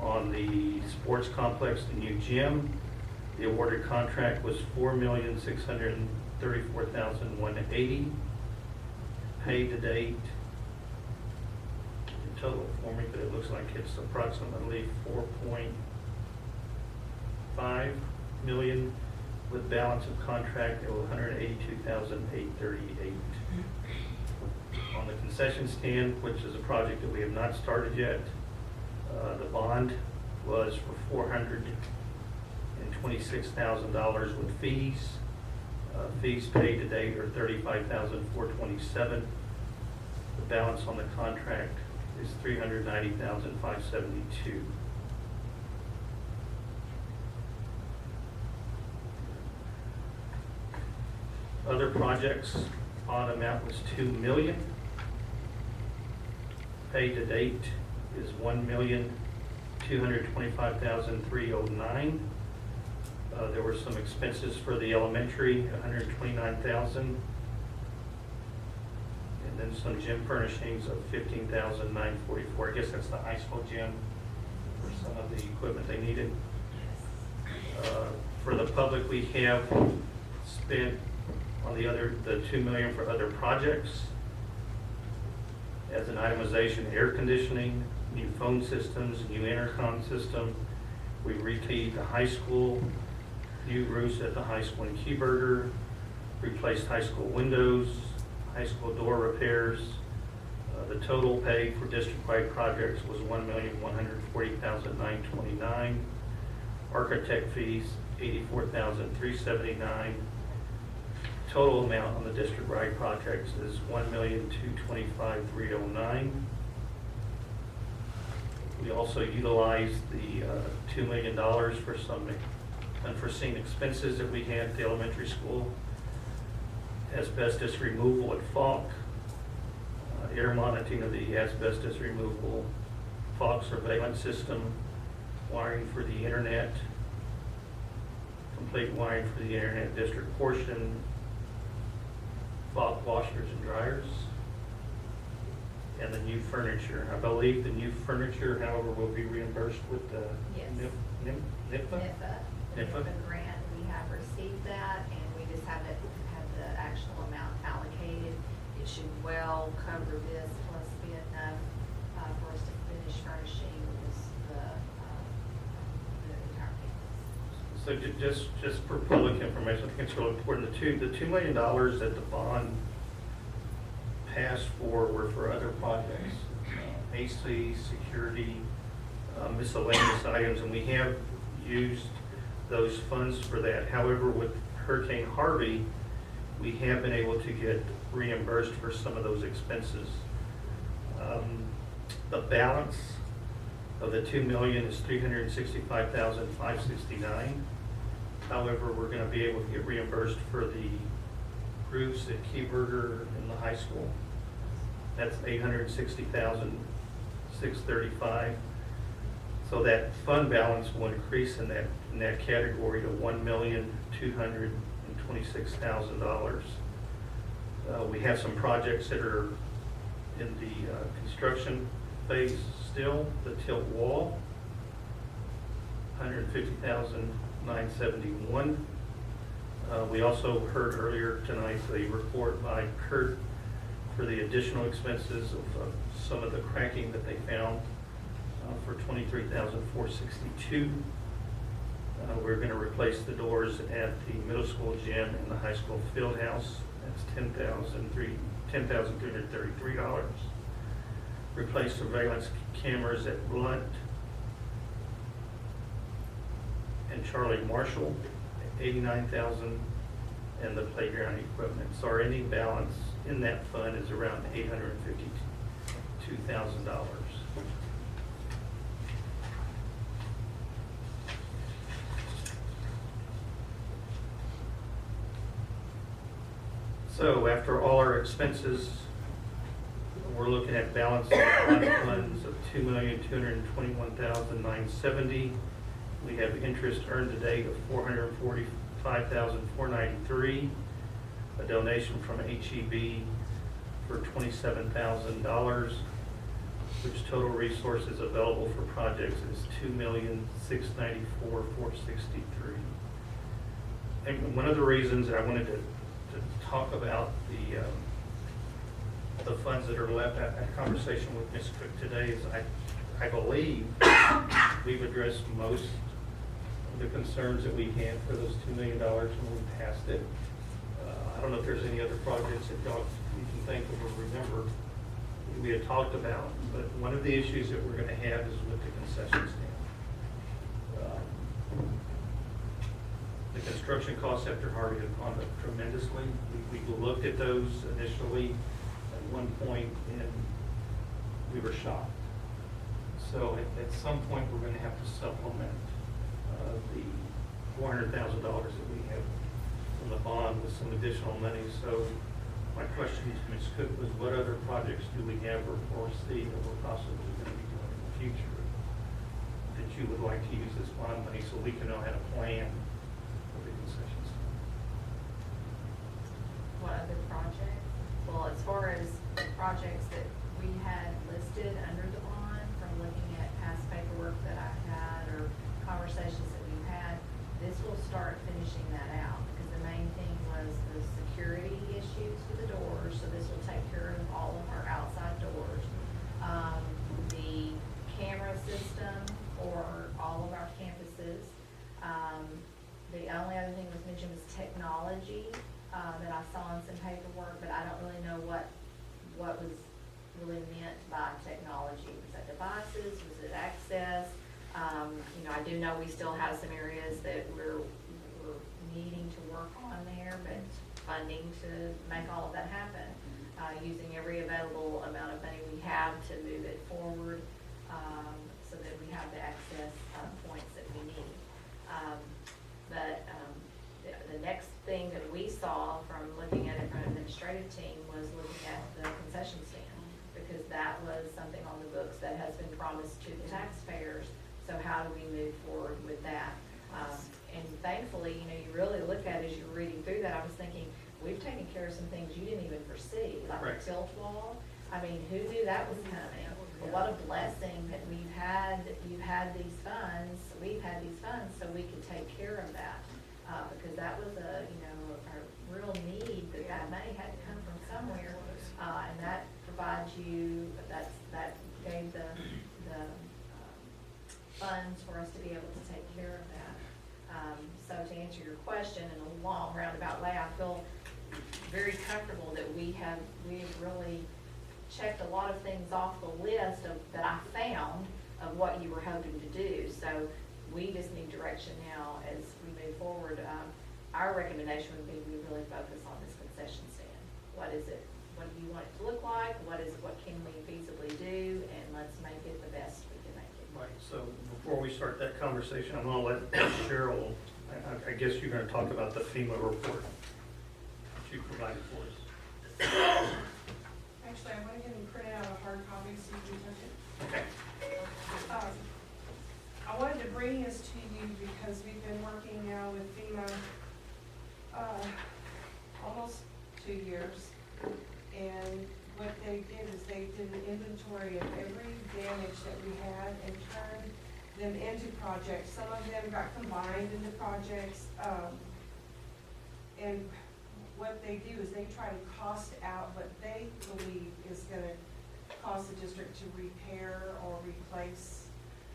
On the sports complex, the new gym, the awarded contract was $4,634,180. Paid to date, total for me, but it looks like it's approximately 4.5 million, with balance of contract of $182,838. On the concession stand, which is a project that we have not started yet, the bond was for $426,000 with fees. Fees paid to date are $35,427. The balance on the contract is $390,572. Other projects, bond amount was $2 million. Paid to date is $1,225,309. There were some expenses for the elementary, $129,000. And then some gym furnishings of $15,944. I guess that's the high school gym for some of the equipment they needed. For the public, we have spent on the $2 million for other projects. As an itemization, air conditioning, new phone systems, new intercom system. We rekeyed the high school, new roofs at the high school in Keyburger, replaced high school windows, high school door repairs. The total pay for district-wide projects was $1,140,929. Architect fees, $84,379. Total amount on the district-wide projects is $1,225,309. We also utilized the $2 million for some unforeseen expenses that we had at the elementary school. Asbestos removal at Falk, air monitoring of the asbestos removal, Falk surveillance system, wiring for the internet, complete wiring for the internet district portion, Falk washers and dryers, and the new furniture. I believe the new furniture, however, will be reimbursed with the Yes. NIFA? NIFA grant. We have received that, and we just haven't had the actual amount allocated. It should well cover this, plus be enough for us to finish furnishing the entire campus. So just for public information, I think it's really important, the $2 million that the bond passed for were for other projects, AC, security, miscellaneous items, and we have used those funds for that. However, with Hurricane Harvey, we have been able to get reimbursed for some of those expenses. The balance of the $2 million is $365,569. However, we're going to be able to get reimbursed for the roofs at Keyburger and the high school. That's $860,635. So that fund balance will increase in that category to $1,226,000. We have some projects that are in the construction phase still. The tilt wall, $150,971. We also heard earlier tonight the report by Kurt for the additional expenses of some of the cracking that they found for $23,462. We're going to replace the doors at the middle school gym and the high school field house. That's $10,333. Replace surveillance cameras at Blunt and Charlie Marshall, $89,000, and the playground equipment. So our ending balance in that fund is around $852,000. So after all our expenses, we're looking at balance of funds of $2,221,970. We have interest earned to date of $445,493. A donation from HEB for $27,000, which total resources available for projects is $2,694,463. And one of the reasons that I wanted to talk about the funds that are left, I had a conversation with Ms. Cook today, is I believe we've addressed most of the concerns that we had for those $2 million when we passed it. I don't know if there's any other projects that y'all you can think of or remember we had talked about, but one of the issues that we're gonna have is with the concession stand. The construction costs after Harvey have gone up tremendously. We looked at those initially at one point and we were shocked. So at some point, we're gonna have to supplement the $400,000 that we have from the bond with some additional money. So my question to Ms. Cook was, what other projects do we have or foresee that we're possibly gonna be doing in the future that you would like to use this bond money so we can know how to plan for the concessions? What other project? Well, as far as projects that we had listed under the bond, from looking at past paperwork that I had or conversations that we've had, this will start finishing that out, because the main thing was the security issues with the doors, so this will take care of all of our outside doors. The camera system for all of our campuses. The only other thing was mentioned was technology, that I saw in some paperwork, but I don't really know what was really meant by technology. Was that devices? Was it access? I do know we still have some areas that we're needing to work on there, but funding to make all of that happen. Using every available amount of money we have to move it forward, so that we have the access points that we need. The next thing that we saw from looking at it from an administrative team was looking at the concession stand, because that was something on the books that has been promised to the taxpayers. So how do we move forward with that? And thankfully, you really look at it as you're reading through that, I was thinking, we've taken care of some things you didn't even foresee, like the tilt wall. I mean, who knew that was coming? Well, what a blessing that you've had these funds, so we could take care of that. Because that was a real need, that money had to come from somewhere. And that provides you, that gave the funds for us to be able to take care of that. So to answer your question in a long roundabout way, I feel very comfortable that we've really checked a lot of things off the list that I found of what you were hoping to do. So we just need direction now as we move forward. Our recommendation would be we really focus on this concession stand. What is it? What do you want it to look like? What can we feasibly do? And let's make it the best we can make it. Right, so before we start that conversation, I'm gonna let Cheryl, I guess you're gonna talk about the FEMA report that you provided for us. Actually, I went ahead and printed out a hard copy so you can touch it. Okay. I wanted to bring this to you because we've been working now with FEMA almost 2 years. And what they did is they did an inventory of every damage that we had and turned them into projects. Some of them got combined into projects. And what they do is they try to cost out what they believe is going to cost the district to repair or replace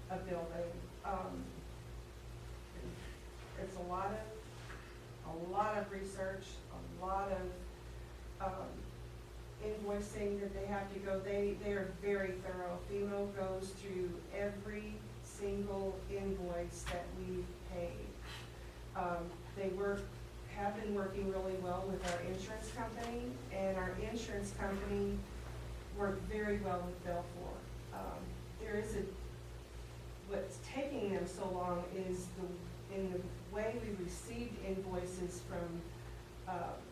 a building. It's a lot of research, a lot of invoicing that they have to go. They are very thorough. FEMA goes through every single invoice that we've paid. They have been working really well with our insurance company, and our insurance company worked very well with Belfour. What's taking them so long is in the way we received invoices from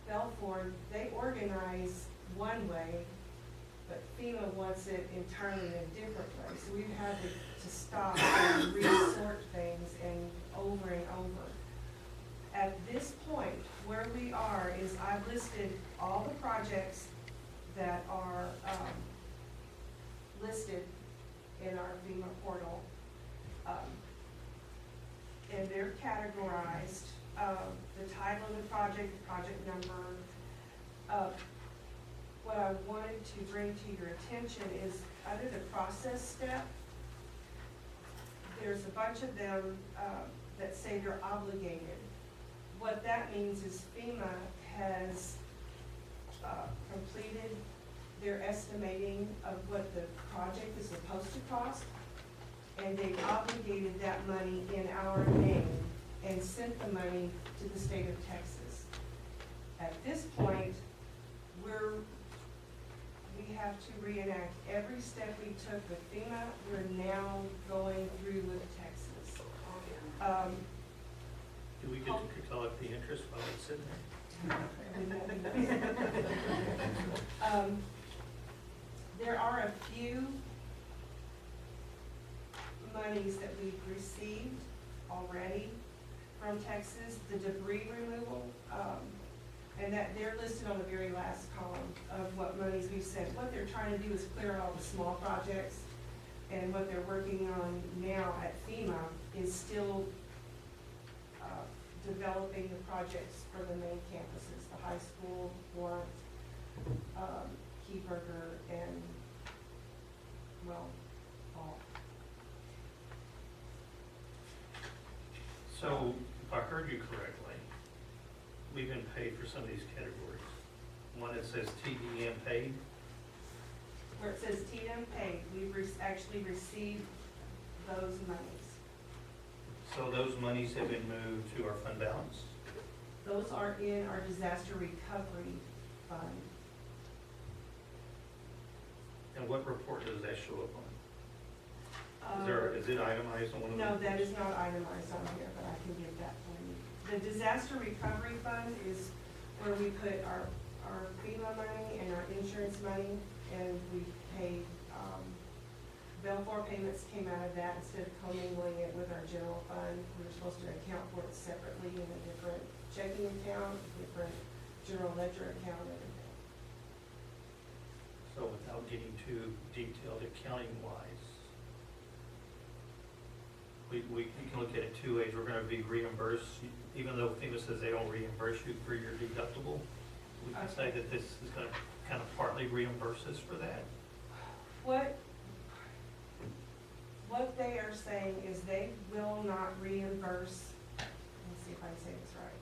Belfour, they organize one way, but FEMA wants it internally in a different way. So we've had to stop and resort things and over and over. At this point, where we are is I've listed all the projects that are listed in our FEMA portal. And they're categorized, the title of the project number. What I wanted to bring to your attention is under the process step, there's a bunch of them that say they're obligated. What that means is FEMA has completed their estimating of what the project is supposed to cost, and they've obligated that money in our name and sent the money to the state of Texas. At this point, we have to reenact every step we took with FEMA. We're now going through with Texas. Do we get to collect the interest while it's sitting there? There are a few monies that we've received already from Texas, the debris removal, and that they're listed on the very last column of what monies we've sent. What they're trying to do is clear out all the small projects, and what they're working on now at FEMA is still developing the projects for the main campuses, the high school, Blunt, Keyburger, and, well, all. So, if I heard you correctly, we've been paid for some of these categories. One that says TDM paid. Where it says TDM paid, we've actually received those monies. So those monies have been moved to our fund balance? Those are in our disaster recovery fund. And what report does that show up on? Is it itemized on one of them? No, that is not itemized on here, but I can get that for you. The disaster recovery fund is where we put our FEMA money and our insurance money, and we paid, Belfour payments came out of that instead of commingling it with our general fund. We were supposed to account for it separately in a different checking account, different general ledger account, and everything. So without getting too detailed accounting-wise, we can look at it two ways. We're gonna be reimbursed, even though FEMA says they don't reimburse you for your deductible. We can say that this is gonna kind of partly reimburse us for that. What they are saying is they will not reimburse, let me see if I say this right.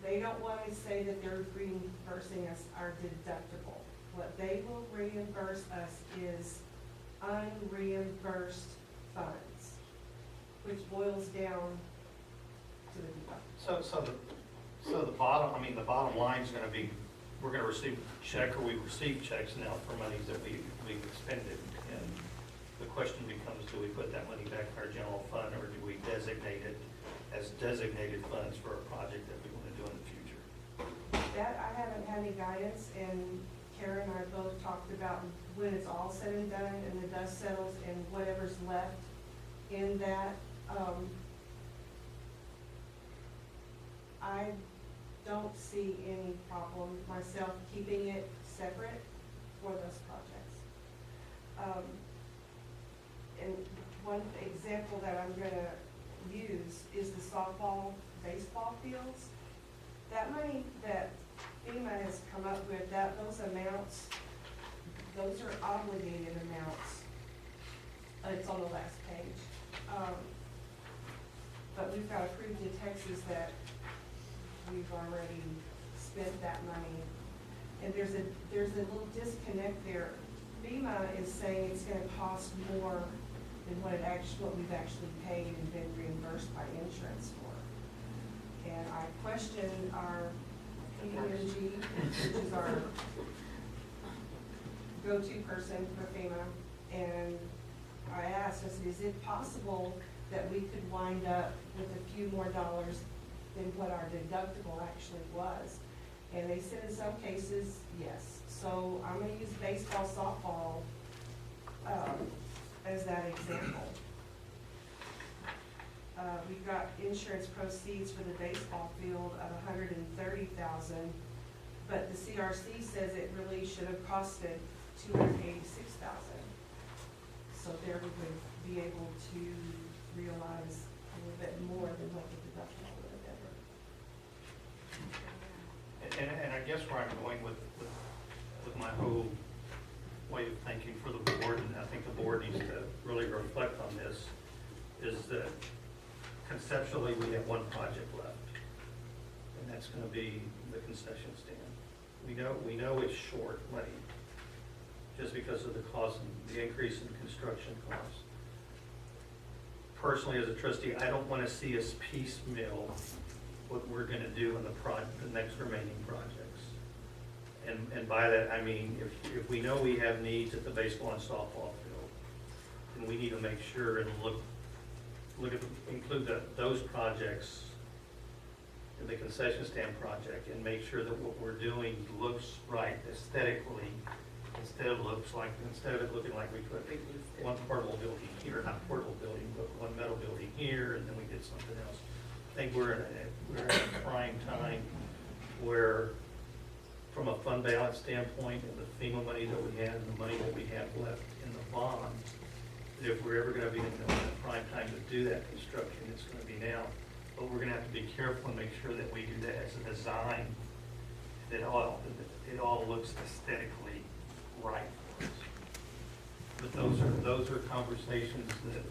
They don't want to say that they're reimbursing us our deductible. What they will reimburse us is unreimbursed funds, which boils down to the deductible. So the bottom line is gonna be, we're gonna receive a check, or we receive checks now for monies that we've expended. And the question becomes, do we put that money back in our general fund, or do we designate it as designated funds for a project that we want to do in the future? That I haven't had any guidance, and Karen and I both talked about when it's all said and done and the dust settles and whatever's left in that. I don't see any problem myself keeping it separate for those projects. And one example that I'm gonna use is the softball, baseball fields. That money that FEMA has come up with, those amounts, those are obligated amounts. It's on the last page. But we've got to prove to Texas that we've already spent that money. And there's a little disconnect there. FEMA is saying it's gonna cost more than what we've actually paid and been reimbursed by insurance for. And I questioned our PDMG, which is our go-to person for FEMA, and I asked, I said, is it possible that we could wind up with a few more dollars than what our deductible actually was? And they said in some cases, yes. So I'm gonna use baseball, softball as that example. We've got insurance proceeds for the baseball field of $130,000, but the CRC says it really should have costed $286,000. So there we would be able to realize a little bit more than what the deductible would have been. And I guess where I'm going with my whole way of thinking for the board, and I think the board needs to really reflect on this, is that conceptually we have one project left, and that's going to be the concession stand. We know it's short money, just because of the cost and the increase in construction costs. Personally, as a trustee, I don't want to see us piecemeal what we're going to do in the next remaining projects. And by that, I mean, if we know we have needs at the baseball and softball field, then we need to make sure and include those projects in the concession stand project and make sure that what we're doing looks right aesthetically, instead of it looking like we put one portable building here, not portable building, but one metal building here, and then we did something else. I think we're in a prime time where, from a fund balance standpoint, and the FEMA money that we have, and the money that we have left in the bond, that if we're ever going to be in a prime time to do that construction, it's going to be now. But we're going to have to be careful and make sure that we do that as a design, that it all looks aesthetically right for us. But those are conversations that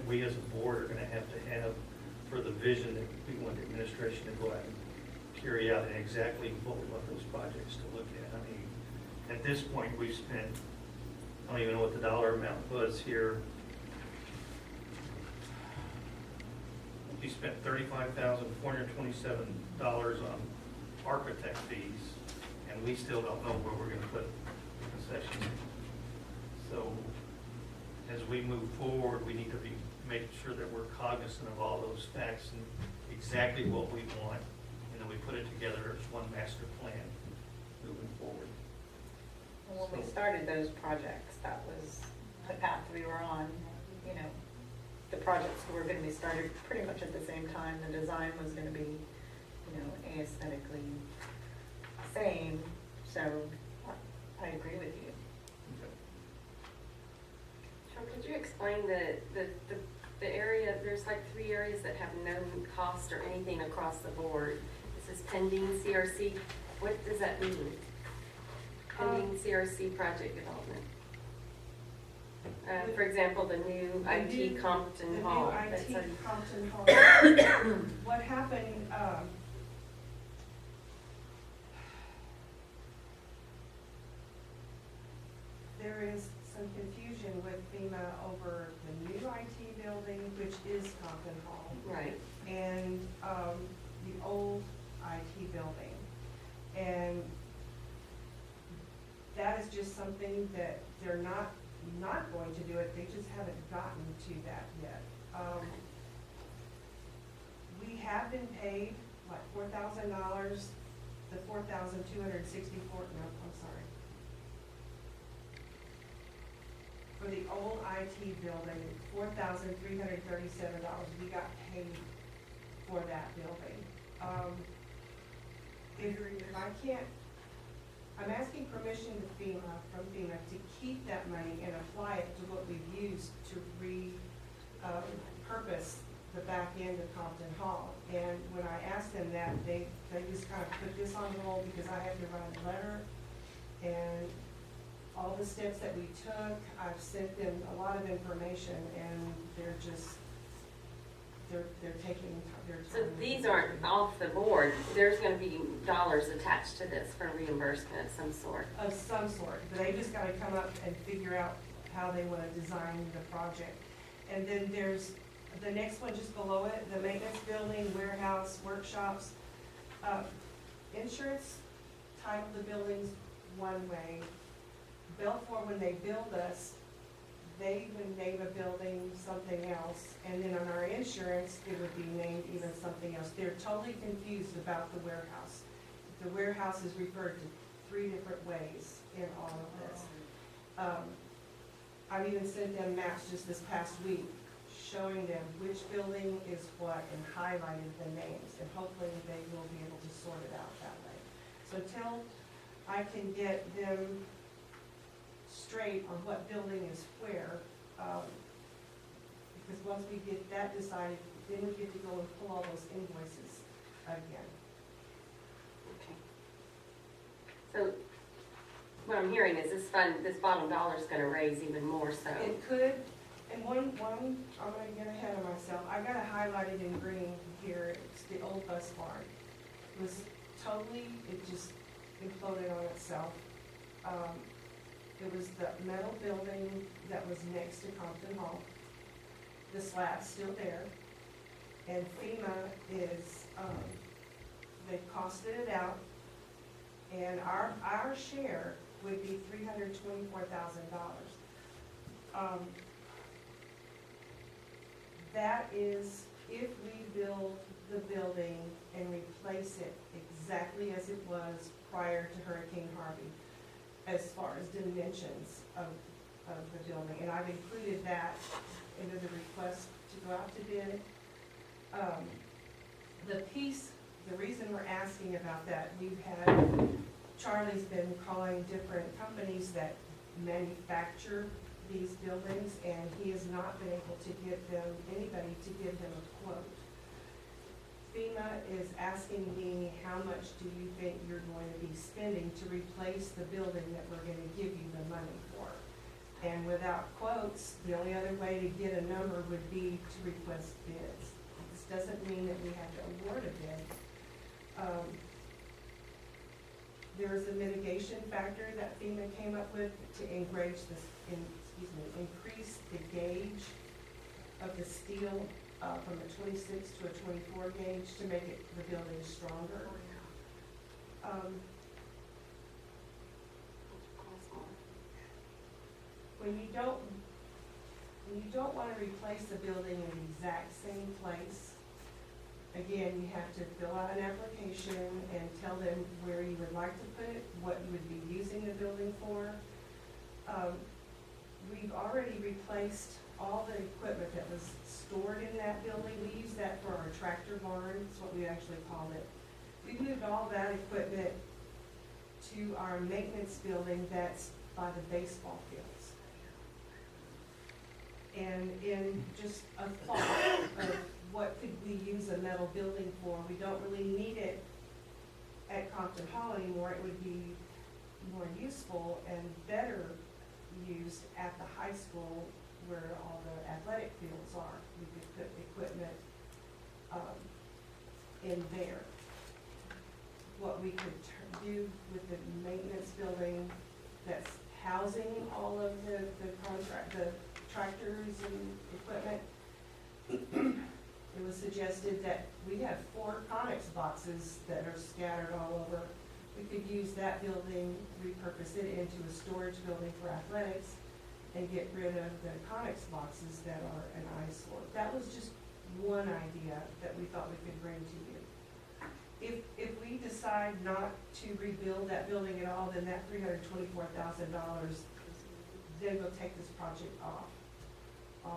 we as a board are going to have for the vision that we want the administration to go out and carry out, and exactly what we want those projects to look at. I mean, at this point, we've spent, I don't even know what the dollar amount was here. We spent $35,427 on architect fees, and we still don't know where we're going to put the concessions. So as we move forward, we need to be making sure that we're cognizant of all those facts and exactly what we want, and then we put it together as one master plan moving forward. When we started those projects, that was the path we were on. You know, the projects were going to be started pretty much at the same time. The design was going to be, you know, aesthetically same. So I agree with you. Sean, could you explain the area, there's like 3 areas that have no cost or anything across the board. This is pending CRC. What does that mean? Pending CRC project development. For example, the new IT Compton Hall. The new IT Compton Hall. What happened, there is some confusion with FEMA over the new IT building, which is Compton Hall. Right. And the old IT building. And that is just something that they're not going to do it, they just haven't gotten to that yet. We have been paid, what, $4,000, the $4,264, no, I'm sorry. For the old IT building, $4,337, we got paid for that building. If I can't, I'm asking permission to from FEMA to keep that money and apply it to what we've used to repurpose the back end of Compton Hall. And when I asked them that, they just kind of put this on hold because I had to write a letter. And all the steps that we took, I've sent them a lot of information, and they're just, they're taking their time. So these aren't off the board. There's going to be dollars attached to this for reimbursement of some sort. Of some sort. They just got to come up and figure out how they want to design the project. And then there's the next one just below it, the maintenance building, warehouse, workshops. Insurance titled the buildings one way. Belfour, when they build us, they would name a building something else, and then on our insurance, it would be named even something else. They're totally confused about the warehouse. The warehouse is referred to 3 different ways in all of this. I've even sent them maps just this past week, showing them which building is what and highlighted the names, and hopefully they will be able to sort it out that way. So until I can get them straight on what building is where, because once we get that decided, then we get to go and pull all those invoices again. Okay. So what I'm hearing is this bottom dollar is going to raise even more so. It could, and one, I'm going to get ahead of myself. I got it highlighted in green here. It's the old bus barn. It was totally, it just imploded on itself. It was the metal building that was next to Compton Hall. The slab's still there. And FEMA is, they've costed it out. And our share would be $324,000. That is if we build the building and replace it exactly as it was prior to Hurricane Harvey, as far as dimensions of the building. And I've included that into the request to go out to bid. The reason we're asking about that, Charlie's been calling different companies that manufacture these buildings, and he has not been able to get anybody to give him a quote. FEMA is asking me, how much do you think you're going to be spending to replace the building that we're going to give you the money for? And without quotes, the only other way to get a number would be to request bids. This doesn't mean that we have to award a bid. There is a mitigation factor that FEMA came up with to increase the gauge of the steel from a 26 to a 24 gauge to make the building stronger. When you don't want to replace the building in the exact same place, again, you have to fill out an application and tell them where you would like to put it, what you would be using the building for. We've already replaced all the equipment that was stored in that building. We use that for our tractor barn, that's what we actually called it. We moved all that equipment to our maintenance building that's by the baseball fields. And in just a thought of what could we use a metal building for, we don't really need it at Compton Hall anymore. It would be more useful and better used at the high school where all the athletic fields are. We could put equipment in there. What we could do with the maintenance building that's housing all of the tractors and equipment, it was suggested that we have 4 Conex boxes that are scattered all over. We could use that building, repurpose it into a storage building for athletics, and get rid of the Conex boxes that are an eyesore. That was just one idea that we thought we could bring to you. If we decide not to rebuild that building at all, then that $324,000, then we'll take this project off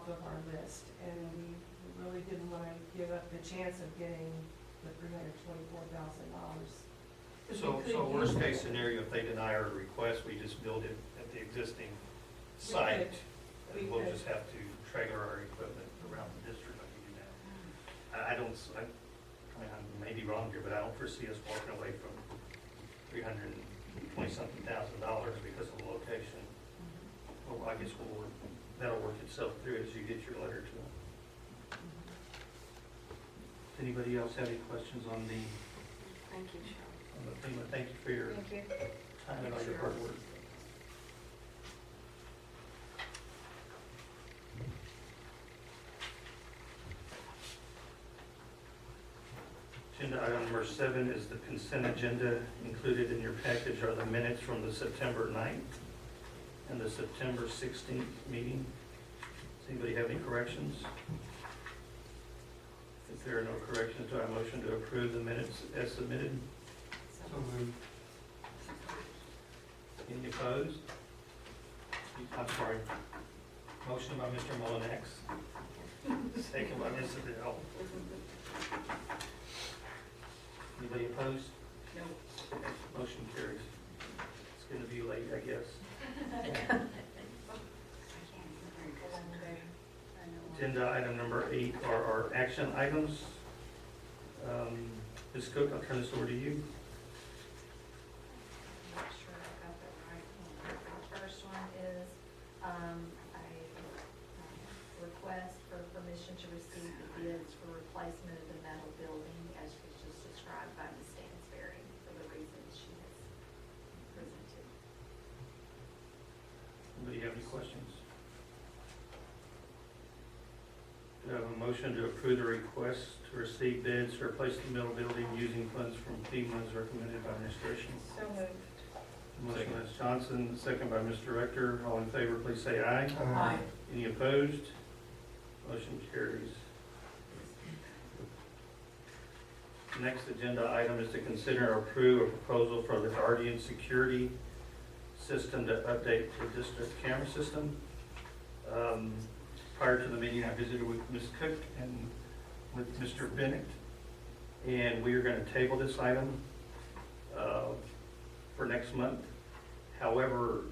of our list. And we really didn't want to give up the chance of getting the $324,000. So worst case scenario, if they deny our request, we just build it at the existing site. And we'll just have to trailer our equipment around the district like we do now. I may be wrong here, but I don't foresee us walking away from $320-something thousand because of the location. Well, I guess that'll work itself through as you get your letter to them. Does anybody else have any questions on the? Thank you, Cheryl. On the FEMA? Thank you for your time and all your hard work. Agenda item number 7 is the consent agenda. Included in your package are the minutes from the September 9th and the September 16th meeting. Does anybody have any corrections? If there are no corrections, do I have a motion to approve the minutes as submitted? So moved. Any opposed? I'm sorry. Motion by Mr. Mullinex. Second by Ms. Adele. Anybody opposed? No. Motion carries. It's going to be late, I guess. Agenda item number 8 are our action items. Ms. Cook, I'll turn this over to you. I'm not sure I got that right. The first one is a request for permission to receive the bids for replacement of the metal building as was just described by Ms. Stansberry for the reasons she has presented. motion to approve the request to receive bids to replace the middle building using funds from FEMA as recommended by administration? So moved. Motion by Ms. Johnson, second by Mr. Rector. All in favor, please say aye. Aye. Any opposed? Motion carries. Next agenda item is to consider or approve a proposal for the Guardian Security System to update the district camera system. Prior to the meeting, I visited with Ms. Cook and with Mr. Bennett, and we are going to table this item for next month. However,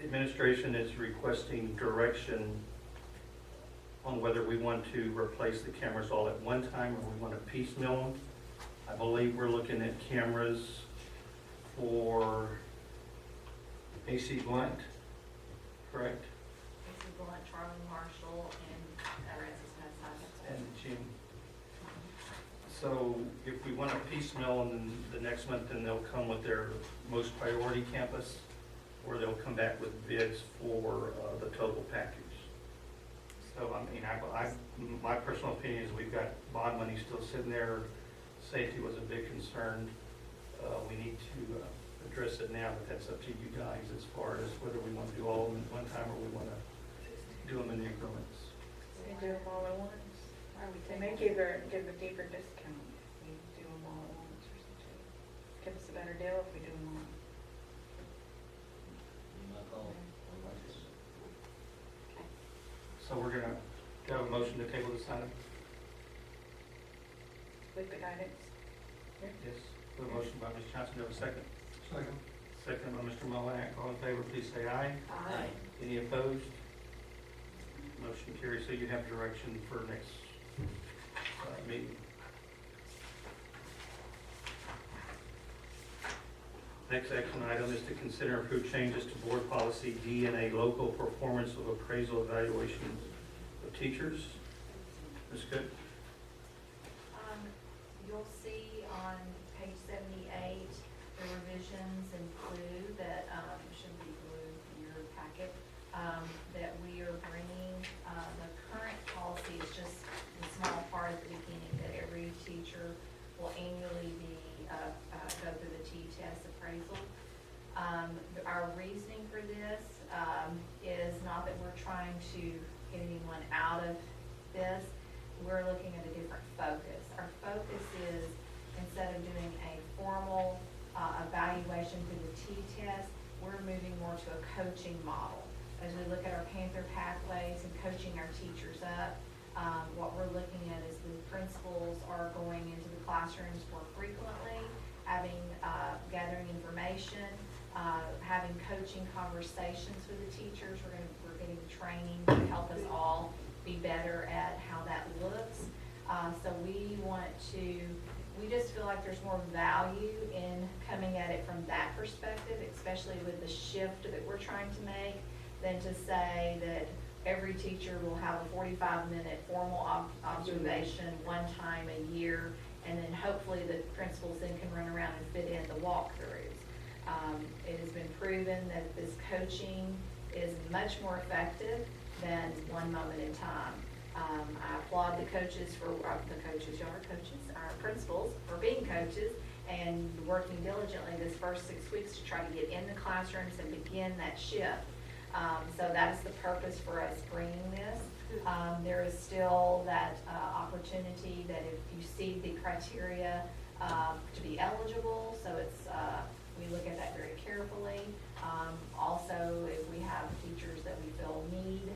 administration is requesting direction on whether we want to replace the cameras all at one time or we want to piecemeal them. I believe we're looking at cameras for AC Blunt, correct? AC Blunt, Charlie Marshall, and Francis Smith. And Jim. So if we want to piecemeal them the next month, then they'll come with their most priority campus, or they'll come back with bids for the total package. So I mean, my personal opinion is we've got bond money still sitting there. Safety was a big concern. We need to address it now, but that's up to you guys as far as whether we want to do all of them at one time or we want to do them in increments. We do them all at once. They may give a deeper discount if we do them all at once or something. Give us a better deal if we do them all. My call. So we're gonna have a motion to table this item? With the guidance. Yes. A motion by Ms. Johnson, do I have a second? Second. Second by Mr. Molac. All in favor, please say aye. Aye. Any opposed? Motion carries. So you have direction for next meeting. Next action item is to consider and approve changes to board policy DNA local performance of appraisal evaluation of teachers. Ms. Cook? You'll see on page 78, the revisions include that, should be blue in your packet, that we are bringing, the current policy is just the small part at the beginning, that every teacher will annually be, go through the T-test appraisal. Our reasoning for this is not that we're trying to get anyone out of this. We're looking at a different focus. Our focus is, instead of doing a formal evaluation through the T-test, we're moving more to a coaching model. As we look at our Panther pathways and coaching our teachers up, what we're looking at is the principals are going into the classrooms more frequently, gathering information, having coaching conversations with the teachers. We're getting training to help us all be better at how that looks. So we just feel like there's more value in coming at it from that perspective, especially with the shift that we're trying to make, than to say that every teacher will have a 45-minute formal observation one time a year, and then hopefully the principals then can run around and fit in the walkthroughs. It has been proven that this coaching is much more effective than one moment in time. I applaud the coaches for, y'all are coaches, our principals for being coaches and working diligently this first 6 weeks to try to get in the classrooms and begin that shift. So that is the purpose for us bringing this. There is still that opportunity that if you see the criteria to be eligible, so it's, we look at that very carefully. Also, if we have teachers that we feel need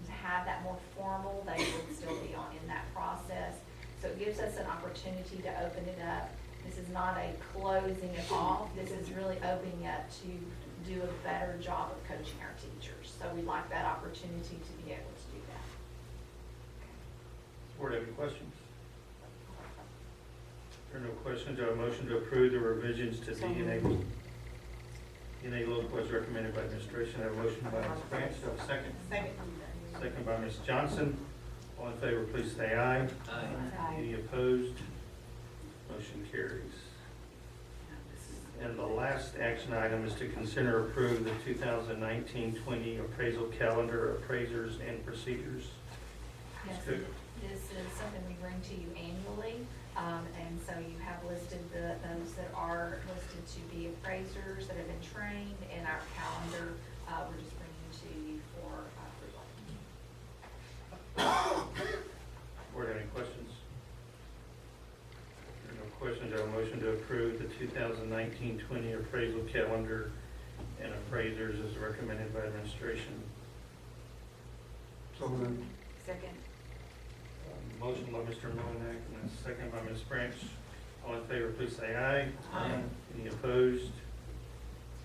to have that more formal, they would still be in that process. So it gives us an opportunity to open it up. This is not a closing it off. This is really opening up to do a better job of coaching our teachers. So we like that opportunity to be able to do that. Board, have any questions? If there are no questions, I have a motion to approve the revisions to DNA local as recommended by administration. I have a motion by Ms. Branch. Do I have a second? Second. Second by Ms. Johnson. All in favor, please say aye. Aye. Any opposed? Motion carries. And the last action item is to consider approve the 2019-20 appraisal calendar, appraisers, and procedures. Yes, Good. this is something we bring to you annually, and so you have listed those that are listed to be appraisers that have been trained in our calendar. We're just bringing to you for approval. Board, any questions? There are no questions. I have a motion to approve the 2019-20 appraisal calendar and appraisers as recommended by administration. So moved. Second. Motion by Mr. Molinak and a second by Ms. Branch. All in favor, please say aye. Aye. Any opposed?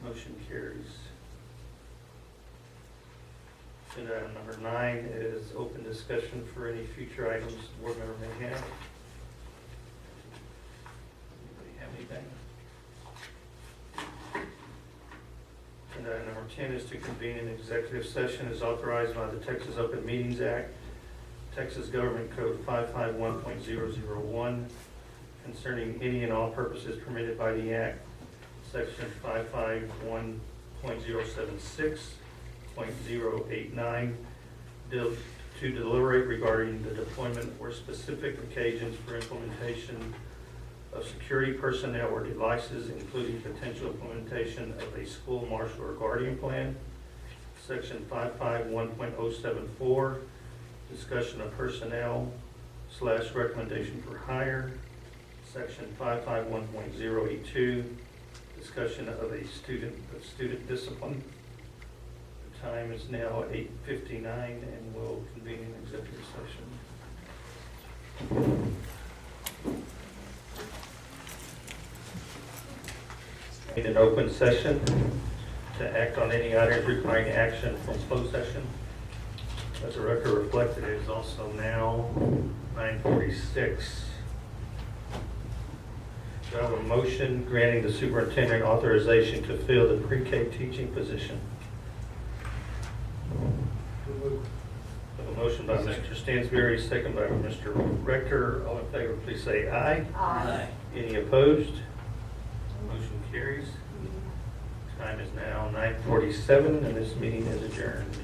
Motion carries. Agenda item number 9 is open discussion for any future items the board member may have. Anybody have anything? Agenda item number 10 is to convene an executive session as authorized by the Texas Open Meetings Act, Texas Government Code 551.001, concerning any and all purposes permitted by the Act, Section 551.076.089, to deliberate regarding the deployment or specific occasions for implementation of security personnel or devices, including potential implementation of a school marshal or guardian plan. Section 551.074, discussion of personnel / recommendation for hire. Section 551.082, discussion of student discipline. The time is now 8:59 and we'll convene an executive session. In an open session to act on any items requiring action from closed session. As the record reflected, it is also now 9:46. Do I have a motion granting the superintendent authorization to fill the pre-K teaching position? So moved. I have a motion by Mr. Stansberry, second by Mr. Rector. All in favor, please say aye. Aye. Any opposed? Motion carries. Time is now 9:47 and this meeting is adjourned.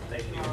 Thank you for